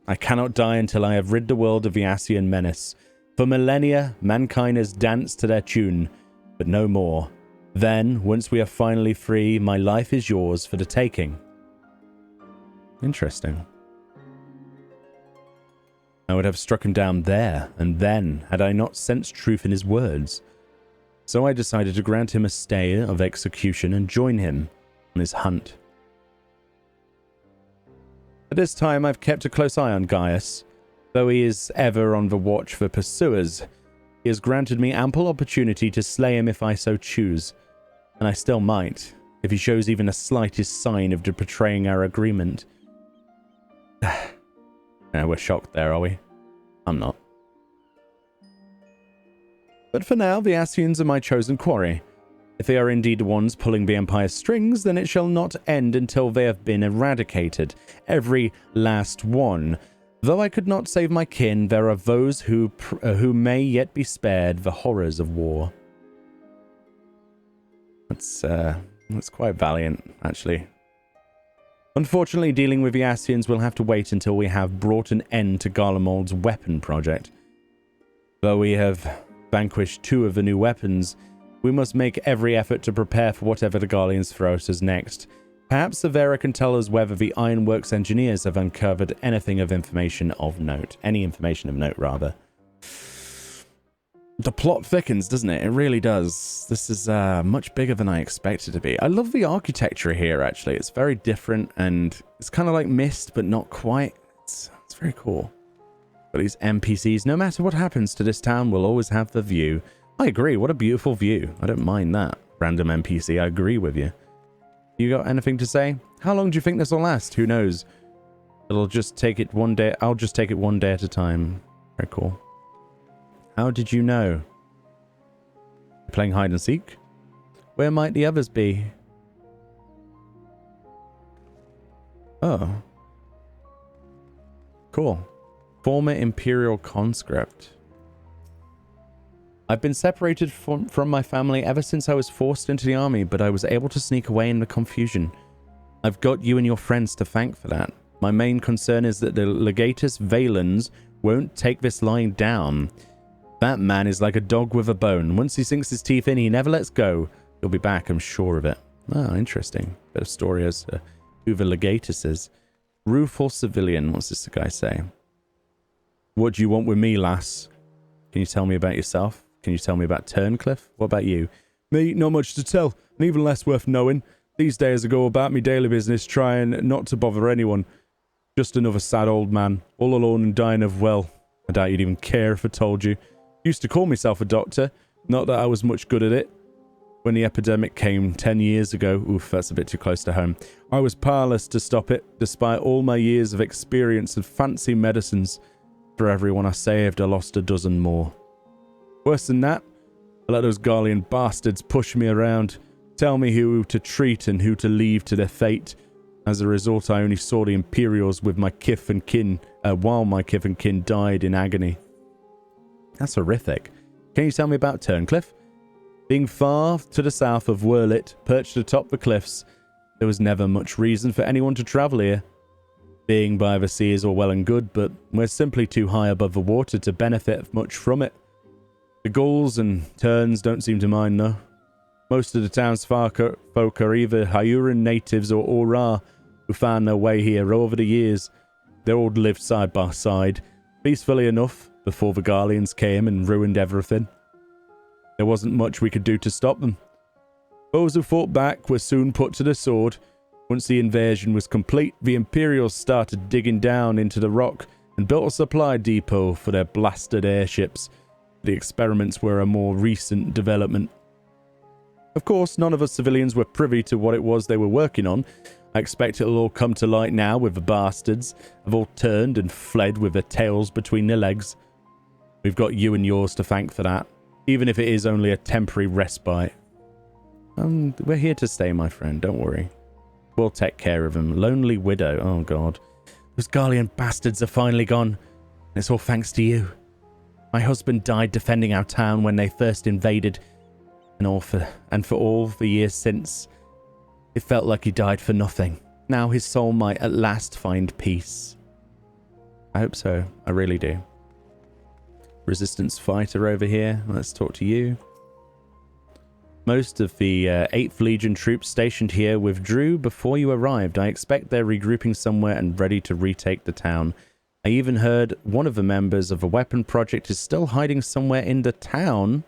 I cannot die until I have rid the world of the Ascian menace. For millennia, mankind has danced to their tune, but no more. Then, once we are finally free, my life is yours for the taking. Interesting. I would have struck him down there and then, had I not sensed truth in his words. So I decided to grant him a stay of execution and join him on his hunt. At this time, I've kept a close eye on Gaius. Though he is ever on the watch for pursuers, he has granted me ample opportunity to slay him if I so choose. And I still might, if he shows even the slightest sign of betraying our agreement. We're shocked there, are we? I'm not. But for now, the Ascians are my chosen quarry. If they are indeed the ones pulling the Empire's strings, then it shall not end until they have been eradicated. Every last one. Though I could not save my kin, there are those who may yet be spared the horrors of war. That's quite valiant, actually. Unfortunately, dealing with the Ascians will have to wait until we have brought an end to Garlemald's weapon project. Though we have vanquished 2 of the new weapons, we must make every effort to prepare for whatever the Garleans throw at us next. Perhaps Severa can tell us whether the Ironworks engineers have uncovered anything of information of note. Any information of note, rather. The plot thickens, doesn't it? It really does. This is much bigger than I expected to be. I love the architecture here, actually. It's very different, and it's kind of like Myst, but not quite. It's very cool. But these NPCs, no matter what happens to this town, will always have the view. I agree. What a beautiful view. I don't mind that. Random NPC, I agree with you. You got anything to say? How long do you think this will last? Who knows? It'll just take it one day. I'll just take it one day at a time. Very cool. How did you know? You're playing hide and seek? Where might the others be? Oh. Cool. Former Imperial conscript. I've been separated from my family ever since I was forced into the army, but I was able to sneak away in the confusion. I've got you and your friends to thank for that. My main concern is that the Legatus Valens won't take this lying down. That man is like a dog with a bone. Once he sinks his teeth in, he never lets go. He'll be back, I'm sure of it. Oh, interesting. Bit of story as to who the Legatus is. Rueful civilian, what's this guy say? What do you want with me, lass? Can you tell me about yourself? Can you tell me about Turncliffe? What about you? Me, not much to tell, and even less worth knowing. These days I go about me daily business, trying not to bother anyone. Just another sad old man, all alone and dying of, well, I doubt you'd even care if I told you. Used to call myself a doctor, not that I was much good at it. When the epidemic came 10 years ago, oof, that's a bit too close to home, I was powerless to stop it, despite all my years of experience and fancy medicines. For everyone I saved, I lost a dozen more. Worse than that, I let those Garlean bastards push me around, tell me who to treat and who to leave to their fate. As a result, I only saw the Imperials with my kith and kin, while my kith and kin died in agony. That's horrific. Can you tell me about Turncliffe? Being far to the south of Werlyt, perched atop the cliffs, there was never much reason for anyone to travel here. Being by the sea is all well and good, but we're simply too high above the water to benefit much from it. The Gauls and Terns don't seem to mind, though. Most of the town's folk are either Hyuran natives or Aura, who found their way here over the years. They all lived side by side, peacefully enough, before the Garleans came and ruined everything. There wasn't much we could do to stop them. Those who fought back were soon put to the sword. Once the invasion was complete, the Imperials started digging down into the rock and built a supply depot for their blasted airships. The experiments were a more recent development. Of course, none of us civilians were privy to what it was they were working on. I expect it'll all come to light now with the bastards have all turned and fled with their tails between their legs. We've got you and yours to thank for that, even if it is only a temporary respite. We're here to stay, my friend, don't worry. We'll take care of him. Lonely widow, oh god. Those Garlean bastards are finally gone. It's all thanks to you. My husband died defending our town when they first invaded, and for all the years since, it felt like he died for nothing. Now his soul might at last find peace. I hope so. I really do. Resistance fighter over here. Let's talk to you. Most of the 8th Legion troops stationed here withdrew before you arrived. I expect they're regrouping somewhere and ready to retake the town. I even heard one of the members of a weapon project is still hiding somewhere in the town.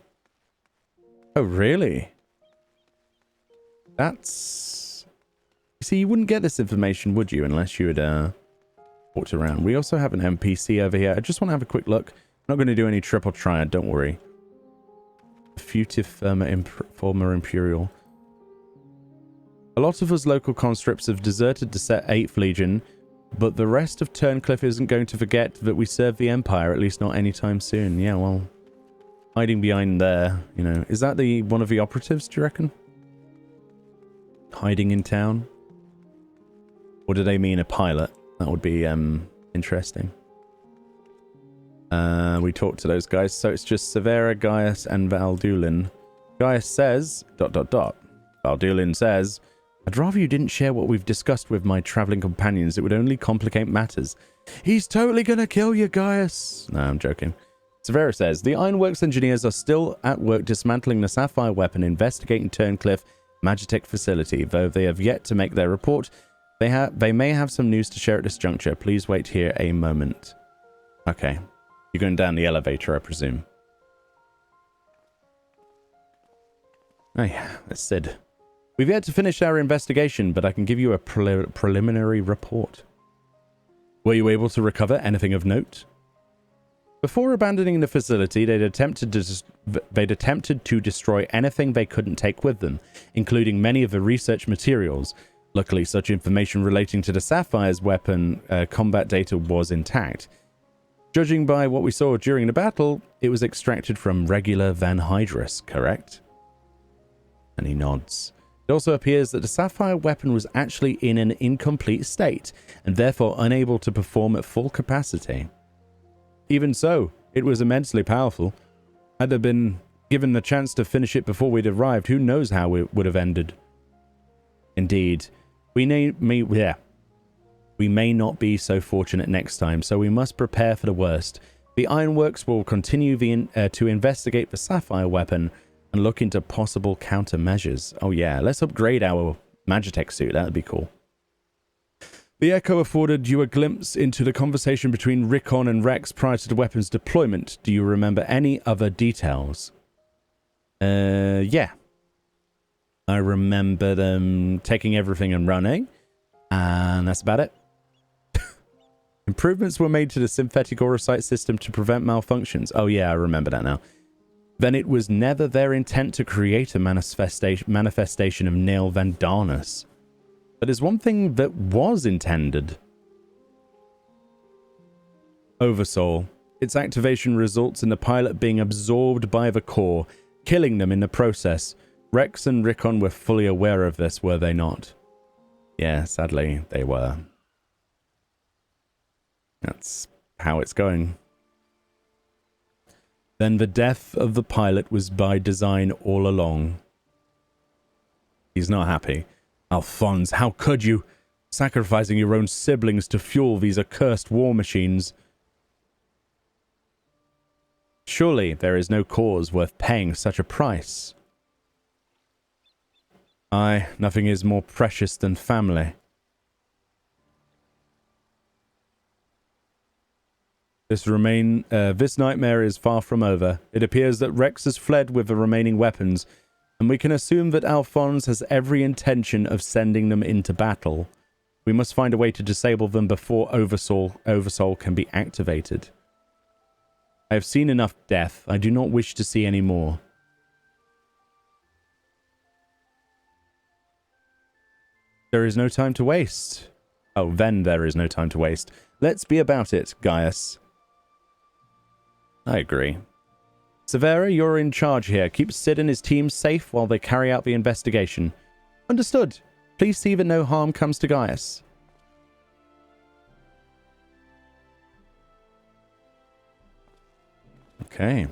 Oh, really? That's... See, you wouldn't get this information, would you, unless you had walked around. We also have an NPC over here. I just want to have a quick look. I'm not going to do any triple triad, don't worry. Fugitive former Imperial. A lot of us local conscripts have deserted the 8th Legion, but the rest of Turncliffe isn't going to forget that we serve the Empire, at least not anytime soon. Yeah, well, hiding behind there, you know. Is that one of the operatives, do you reckon? Hiding in town? Or do they mean a pilot? That would be interesting. We talked to those guys, so it's just Severa, Gaius, and Valdulin. Gaius says, ... Valdulin says, I'd rather you didn't share what we've discussed with my traveling companions. It would only complicate matters. He's totally gonna kill you, Gaius. No, I'm joking. Severa says, the Ironworks engineers are still at work dismantling the Sapphire Weapon, investigating Turncliffe, Magitech facility. Though they have yet to make their report, they may have some news to share at this juncture. Please wait here a moment. Okay. You're going down the elevator, I presume. Oh yeah, that's Sid. We've yet to finish our investigation, but I can give you a preliminary report. Were you able to recover anything of note? Before abandoning the facility, they'd attempted to destroy anything they couldn't take with them, including many of the research materials. Luckily, such information relating to the Sapphire's weapon combat data was intact. Judging by what we saw during the battle, it was extracted from regular Van Hydrus, correct? And he nods. It also appears that the Sapphire weapon was actually in an incomplete state, and therefore unable to perform at full capacity. Even so, it was immensely powerful. Had there been given the chance to finish it before we'd arrived, who knows how it would have ended. Indeed, we may not be so fortunate next time, so we must prepare for the worst. The Ironworks will continue to investigate the Sapphire weapon and look into possible countermeasures. Oh yeah, let's upgrade our Magitech suit. That would be cool. The Echo afforded you a glimpse into the conversation between Rickon and Rex prior to the weapon's deployment. Do you remember any other details? Yeah. I remember them taking everything and running, and that's about it. Improvements were made to the synthetic aurosite system to prevent malfunctions. Oh yeah, I remember that now. Then it was never their intent to create a manifestation of Nail Vandanus. But there's one thing that was intended. Oversoul. Its activation results in the pilot being absorbed by the core, killing them in the process. Rex and Rickon were fully aware of this, were they not? Yeah, sadly, they were. That's how it's going. Then the death of the pilot was by design all along. He's not happy. Alphonse, how could you? Sacrificing your own siblings to fuel these accursed war machines. Surely there is no cause worth paying such a price. Aye, nothing is more precious than family. This nightmare is far from over. It appears that Rex has fled with the remaining weapons, and we can assume that Alphonse has every intention of sending them into battle. We must find a way to disable them before Oversoul can be activated. I have seen enough death. I do not wish to see any more. There is no time to waste. Oh, then there is no time to waste. Let's be about it, Gaius. I agree. Severa, you're in charge here. Keep Sid and his team safe while they carry out the investigation. Understood. Please see that no harm comes to Gaius. Okay.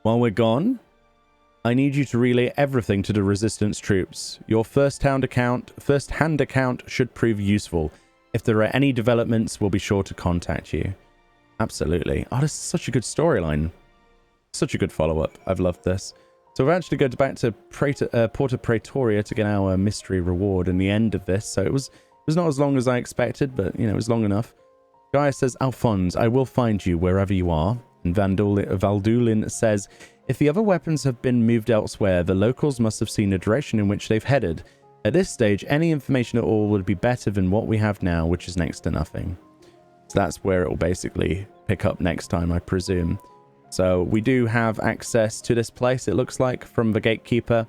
While we're gone, I need you to relay everything to the Resistance troops. Your first-hand account should prove useful. If there are any developments, we'll be sure to contact you. Absolutely. Oh, this is such a good storyline. Such a good follow-up. I've loved this. So we've actually got back to Porta Praetoria to get our mystery reward in the end of this. So it was not as long as I expected, but, you know, it was long enough. Gaia says, Alphonse, I will find you wherever you are. And Valdulin says, if the other weapons have been moved elsewhere, the locals must have seen the direction in which they've headed. At this stage, any information at all would be better than what we have now, which is next to nothing. So that's where it will basically pick up next time, I presume. So we do have access to this place, it looks like, from the Gatekeeper.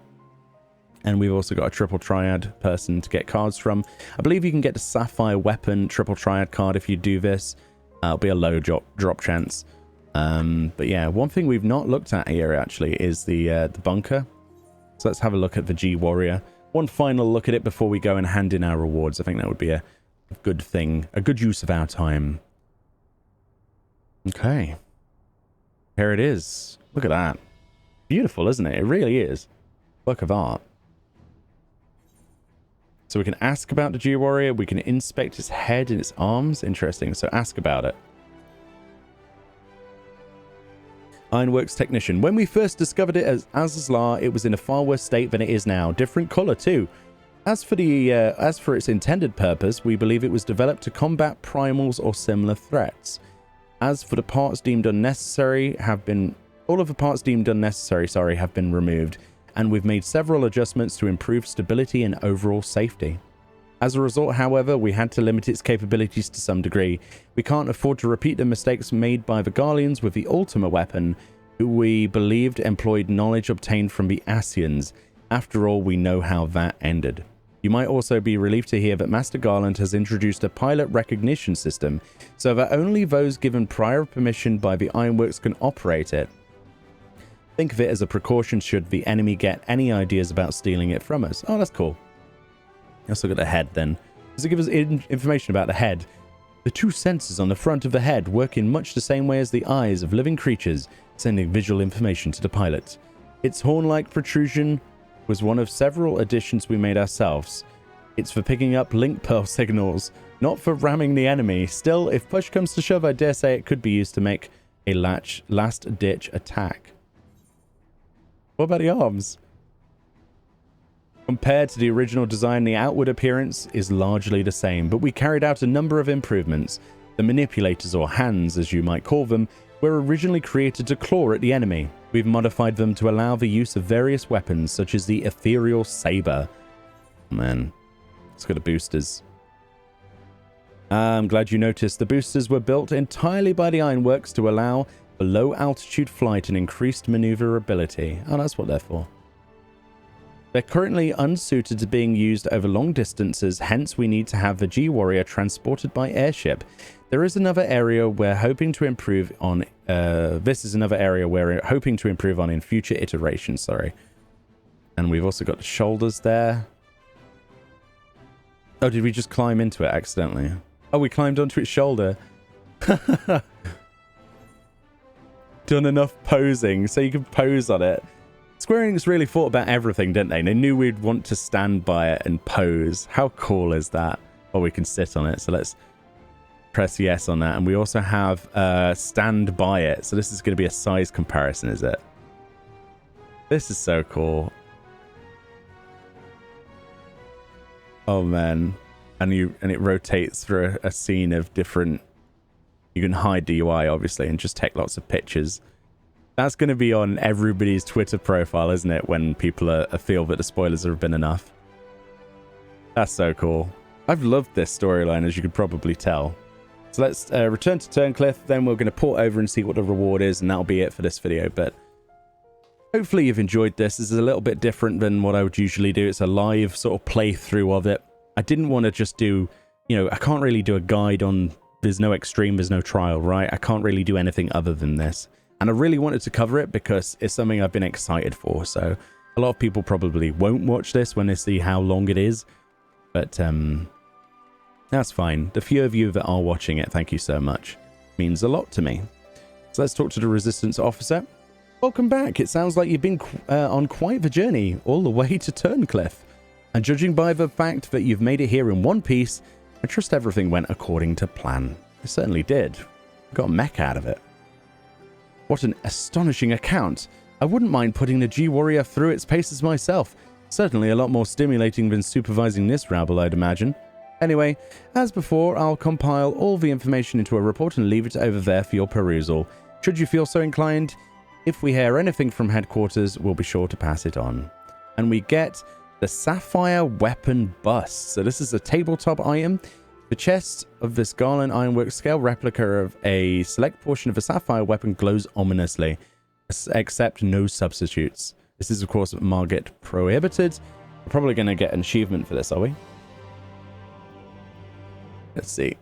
And we've also got a Triple Triad person to get cards from. I believe you can get the Sapphire Weapon Triple Triad card if you do this. It'll be a low drop chance. But yeah, one thing we've not looked at here, actually, is the bunker. So let's have a look at the G-Warrior. One final look at it before we go and hand in our rewards. I think that would be a good thing. A good use of our time. Okay. Here it is. Look at that. Beautiful, isn't it? It really is. Work of art. So we can ask about the G-Warrior. We can inspect its head and its arms. Interesting. So ask about it. Ironworks Technician. When we first discovered it as Azazlar, it was in a far worse state than it is now. Different color too. As for its intended purpose, we believe it was developed to combat primals or similar threats. As for the parts deemed unnecessary, all of the parts deemed unnecessary, have been removed, and we've made several adjustments to improve stability and overall safety. As a result, however, we had to limit its capabilities to some degree. We can't afford to repeat the mistakes made by the Garleans with the Ultima Weapon, who we believed employed knowledge obtained from the Ascians. After all, we know how that ended. You might also be relieved to hear that Master Garland has introduced a pilot recognition system, so that only those given prior permission by the Ironworks can operate it. Think of it as a precaution should the enemy get any ideas about stealing it from us. Oh, that's cool. Let's look at the head then. Does it give us information about the head? The two sensors on the front of the head work in much the same way as the eyes of living creatures, sending visual information to the pilot. Its horn-like protrusion was one of several additions we made ourselves. It's for picking up link pearl signals, not for ramming the enemy. Still, if push comes to shove, I dare say it could be used to make a last-ditch attack. What about the arms? Compared to the original design, the outward appearance is largely the same, but we carried out a number of improvements. The manipulators, or hands as you might call them, were originally created to claw at the enemy. We've modified them to allow the use of various weapons, such as the ethereal saber. Man, let's go to boosters. I'm glad you noticed. The boosters were built entirely by the Ironworks to allow for low altitude flight and increased maneuverability. Oh, that's what they're for. They're currently unsuited to being used over long distances, hence we need to have the G-Warrior transported by airship. There is another area we're hoping to improve on. This is another area we're hoping to improve on in future iterations, sorry. And we've also got the shoulders there. Oh, did we just climb into it accidentally? Oh, we climbed onto its shoulder. Done enough posing so you can pose on it. Square Enix really thought about everything, didn't they? They knew we'd want to stand by it and pose. How cool is that? Or we can sit on it. So let's press yes on that. And we also have stand by it. So this is going to be a size comparison, is it? This is so cool. Oh, man. And it rotates through a scene of different... You can hide the UI, obviously, and just take lots of pictures. That's going to be on everybody's Twitter profile, isn't it? When people feel that the spoilers have been enough. That's so cool. I've loved this storyline, as you could probably tell. So let's return to Turncliff. Then we're going to port over and see what the reward is. And that'll be it for this video. But hopefully you've enjoyed this. This is a little bit different than what I would usually do. It's a live sort of playthrough of it. I didn't want to just do... I can't really do a guide on... There's no extreme, there's no trial, right? I can't really do anything other than this. And I really wanted to cover it because it's something I've been excited for. So a lot of people probably won't watch this when they see how long it is. But that's fine. The few of you that are watching it, thank you so much. It means a lot to me. So let's talk to the Resistance officer. Welcome back. It sounds like you've been on quite the journey all the way to Turncliff. And judging by the fact that you've made it here in one piece, I trust everything went according to plan. It certainly did. Got a mech out of it. What an astonishing account. I wouldn't mind putting the G-Warrior through its paces myself. Certainly a lot more stimulating than supervising this rabble, I'd imagine. Anyway, as before, I'll compile all the information into a report and leave it over there for your perusal. Should you feel so inclined, if we hear anything from headquarters, we'll be sure to pass it on. And we get the Sapphire Weapon bust. So this is a tabletop item. The chest of this Garland Ironworks scale replica of a select portion of a Sapphire Weapon glows ominously, except no substitutes. This is, of course, market prohibited. We're probably going to get an achievement for this, are we? Let's see.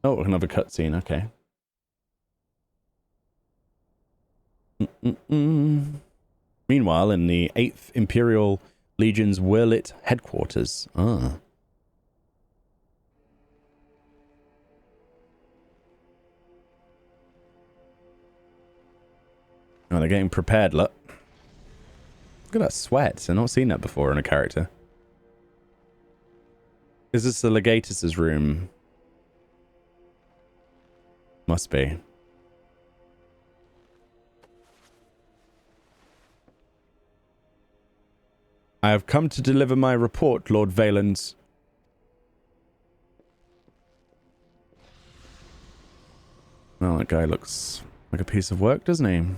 Oh, another cutscene. Okay. Meanwhile, in the 8th Imperial Legion's Werlyt headquarters. Ah. Oh, they're getting prepared, look. Look at that sweat. I've not seen that before in a character. Is this the Legatus's room? Must be. I have come to deliver my report, Lord Valens. Oh, that guy looks like a piece of work, doesn't he? Look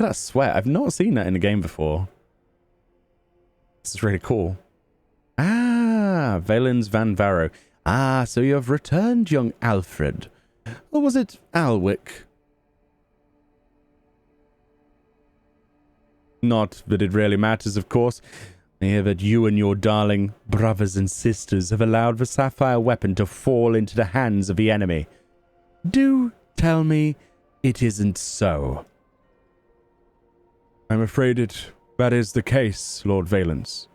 at that sweat. I've not seen that in the game before. This is really cool. Ah, Valens Van Varro. Ah, so you have returned, young Alfred. Or was it Alwick? Not that it really matters, of course. I hear that you and your darling brothers and sisters have allowed the Sapphire Weapon to fall into the hands of the enemy. Do tell me it isn't so. I'm afraid that is the case, Lord Valens.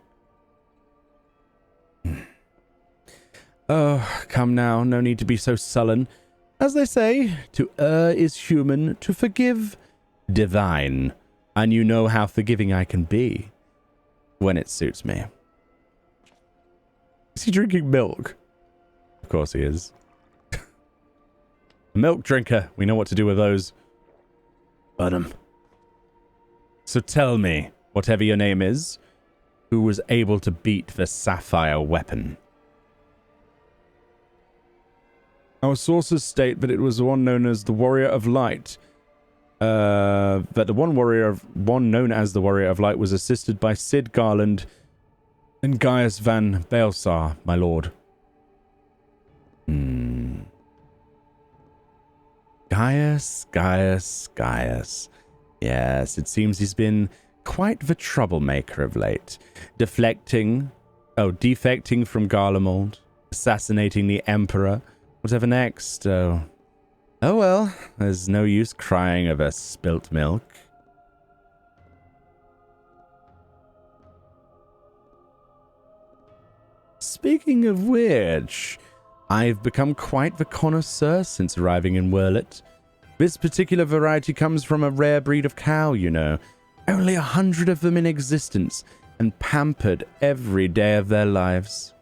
Oh, come now, no need to be so sullen. As they say, to err is human, to forgive divine. And you know how forgiving I can be when it suits me. Is he drinking milk? Of course he is. A milk drinker. We know what to do with those. Burnham. So tell me, whatever your name is, who was able to beat the Sapphire Weapon? Our sources state that it was the one known as the Warrior of Light. That the one known as the Warrior of Light was assisted by Cid Garland and Gaius van Baelsar, my lord. Gaius. Yes, it seems he's been quite the troublemaker of late. Defecting from Garlemald, assassinating the Emperor, whatever next. Oh well, there's no use crying over spilt milk. Speaking of which, I've become quite the connoisseur since arriving in Werlyt. This particular variety comes from a rare breed of cow, you know. Only 100 of them in existence, and pampered every day of their lives.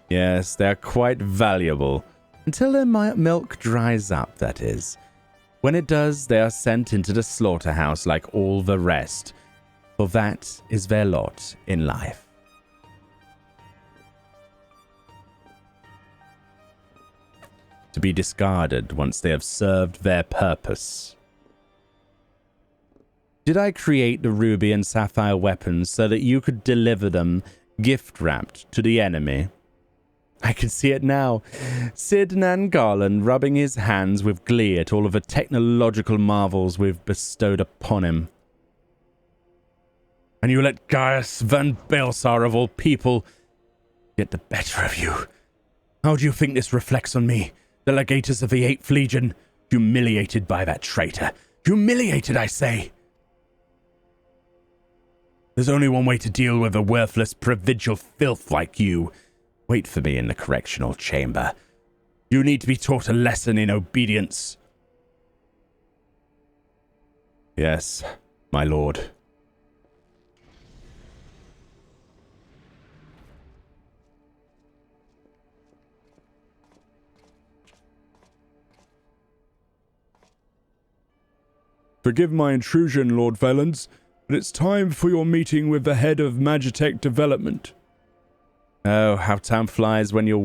Yes, they're quite valuable. Until their milk dries up, that is. When it does, they are sent into the slaughterhouse like all the rest. For that is their lot in life. To be discarded once they have served their purpose. Did I create the ruby and sapphire weapons so that you could deliver them gift-wrapped to the enemy? I can see it now. Cid Nan Garland rubbing his hands with glee at all of the technological marvels we've bestowed upon him. And you let Gaius van Baelsar of all people get the better of you. How do you think this reflects on me, the legatus of the 8th Legion, humiliated by that traitor? Humiliated, I say. There's only one way to deal with a worthless provincial filth like you. Wait for me in the correctional chamber. You need to be taught a lesson in obedience. Yes, my lord. Forgive my intrusion, Lord Valens, but it's time for your meeting with the head of Magitech Development. Oh, how time flies when you're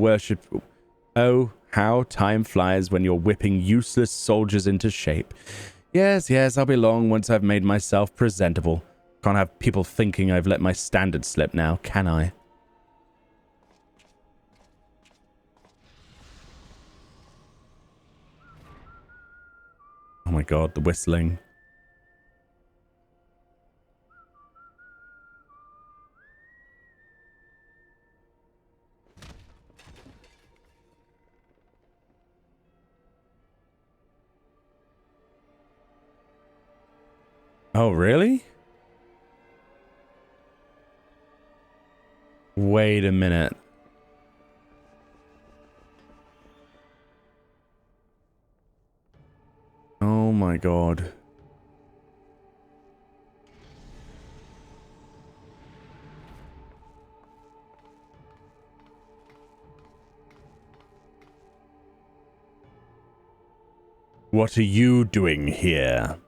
whipping useless soldiers into shape. Yes, I'll be long once I've made myself presentable. Can't have people thinking I've let my standard slip now, can I? Oh my god, the whistling. Oh, really? Wait a minute. Oh my god. What are you doing here?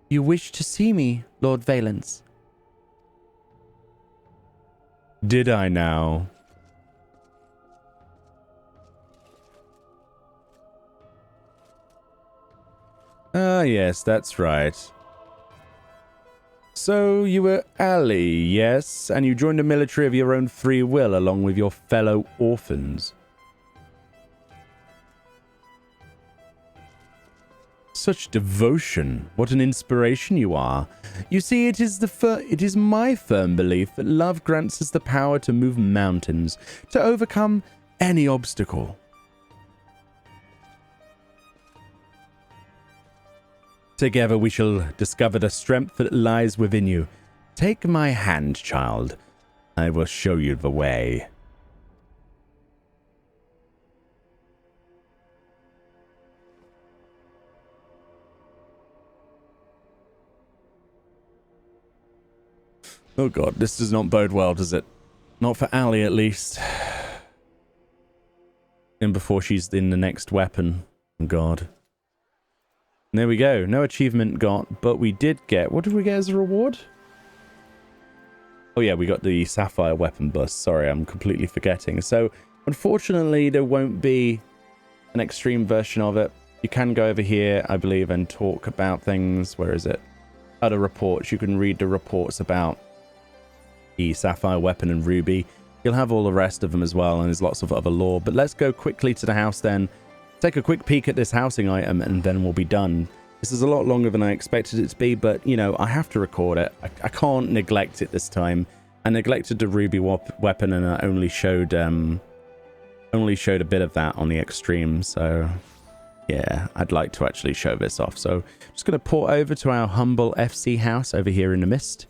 You wish to see me, Lord Valence? Did I now? Ah, yes, that's right. So, you were ally, yes? And you joined a military of your own free will along with your fellow orphans. Such devotion. What an inspiration you are. You see, it is my firm belief that love grants us the power to move mountains, to overcome any obstacle. Together we shall discover the strength that lies within you. Take my hand, child. I will show you the way. Oh god, this does not bode well, does it? Not for Allie, at least. And before she's in the next weapon. Oh god. There we go. No achievement got, but we did get... What did we get as a reward? Oh yeah, we got the Sapphire Weapon bust. Sorry, I'm completely forgetting. So, unfortunately, there won't be an extreme version of it. You can go over here, I believe, and talk about things. Where is it? Other reports. You can read the reports about the Sapphire Weapon and Ruby. You'll have all the rest of them as well, and there's lots of other lore. But let's go quickly to the house then. Take a quick peek at this housing item, and then we'll be done. This is a lot longer than I expected it to be, but, you know, I have to record it. I can't neglect it this time. I neglected the Ruby weapon, and I only showed a bit of that on the extreme, so... yeah, I'd like to actually show this off. So, just going to port over to our humble FC house over here in the mist.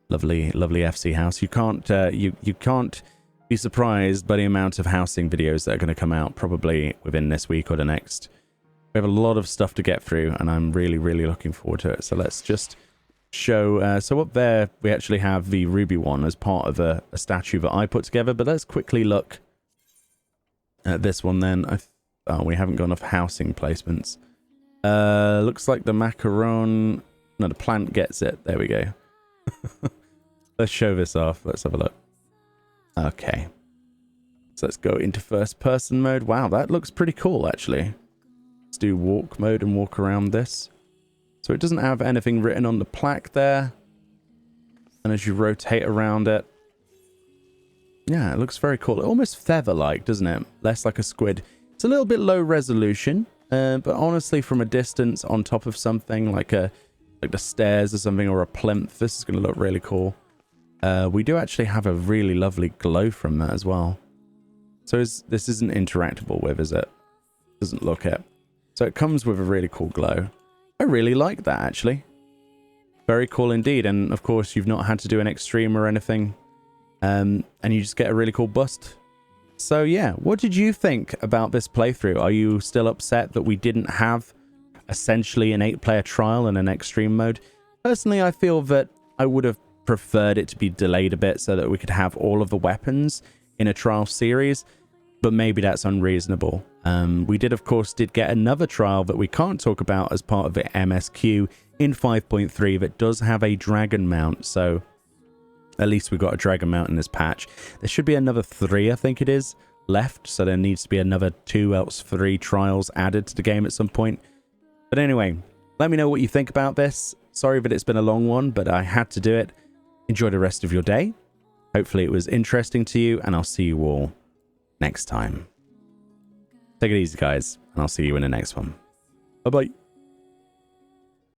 Lovely, lovely FC house. You can't, you can't be surprised by the amount of housing videos that are going to come out probably within this week or the next. We have a lot of stuff to get through, and I'm really, really looking forward to it. So let's just show... so up there, we actually have the Ruby one as part of a statue that I put together. But let's quickly look at this one then. Oh, we haven't got enough housing placements. Looks like the macaron... No, the plant gets it. There we go. Let's show this off. Let's have a look. Okay. So let's go into first person mode. Wow, that looks pretty cool, actually. Let's do walk mode and walk around this. So it doesn't have anything written on the plaque there. And as you rotate around it... yeah, it looks very cool. Almost feather-like, doesn't it? Less like a squid. It's a little bit low resolution, but honestly, from a distance on top of something like the stairs or something, or a plinth, this is going to look really cool. We do actually have a really lovely glow from that as well. So this isn't interactable with, is it? Doesn't look it. So it comes with a really cool glow. I really like that, actually. Very cool indeed. And of course, you've not had to do an extreme or anything. And you just get a really cool bust. So yeah, what did you think about this playthrough? Are you still upset that we didn't have essentially an 8-player trial and an extreme mode? Personally, I feel that I would have preferred it to be delayed a bit so that we could have all of the weapons in a trial series, but maybe that's unreasonable. We of course did get another trial that we can't talk about as part of the MSQ in 5.3 that does have a dragon mount, so at least we got a dragon mount in this patch. There should be another 3, I think it is, left, so there needs to be another 2 else 3 trials added to the game at some point. But anyway, let me know what you think about this. Sorry that it's been a long one, but I had to do it. Enjoy the rest of your day. Hopefully it was interesting to you, and I'll see you all next time. Take it easy, guys, and I'll see you in the next one. Bye-bye.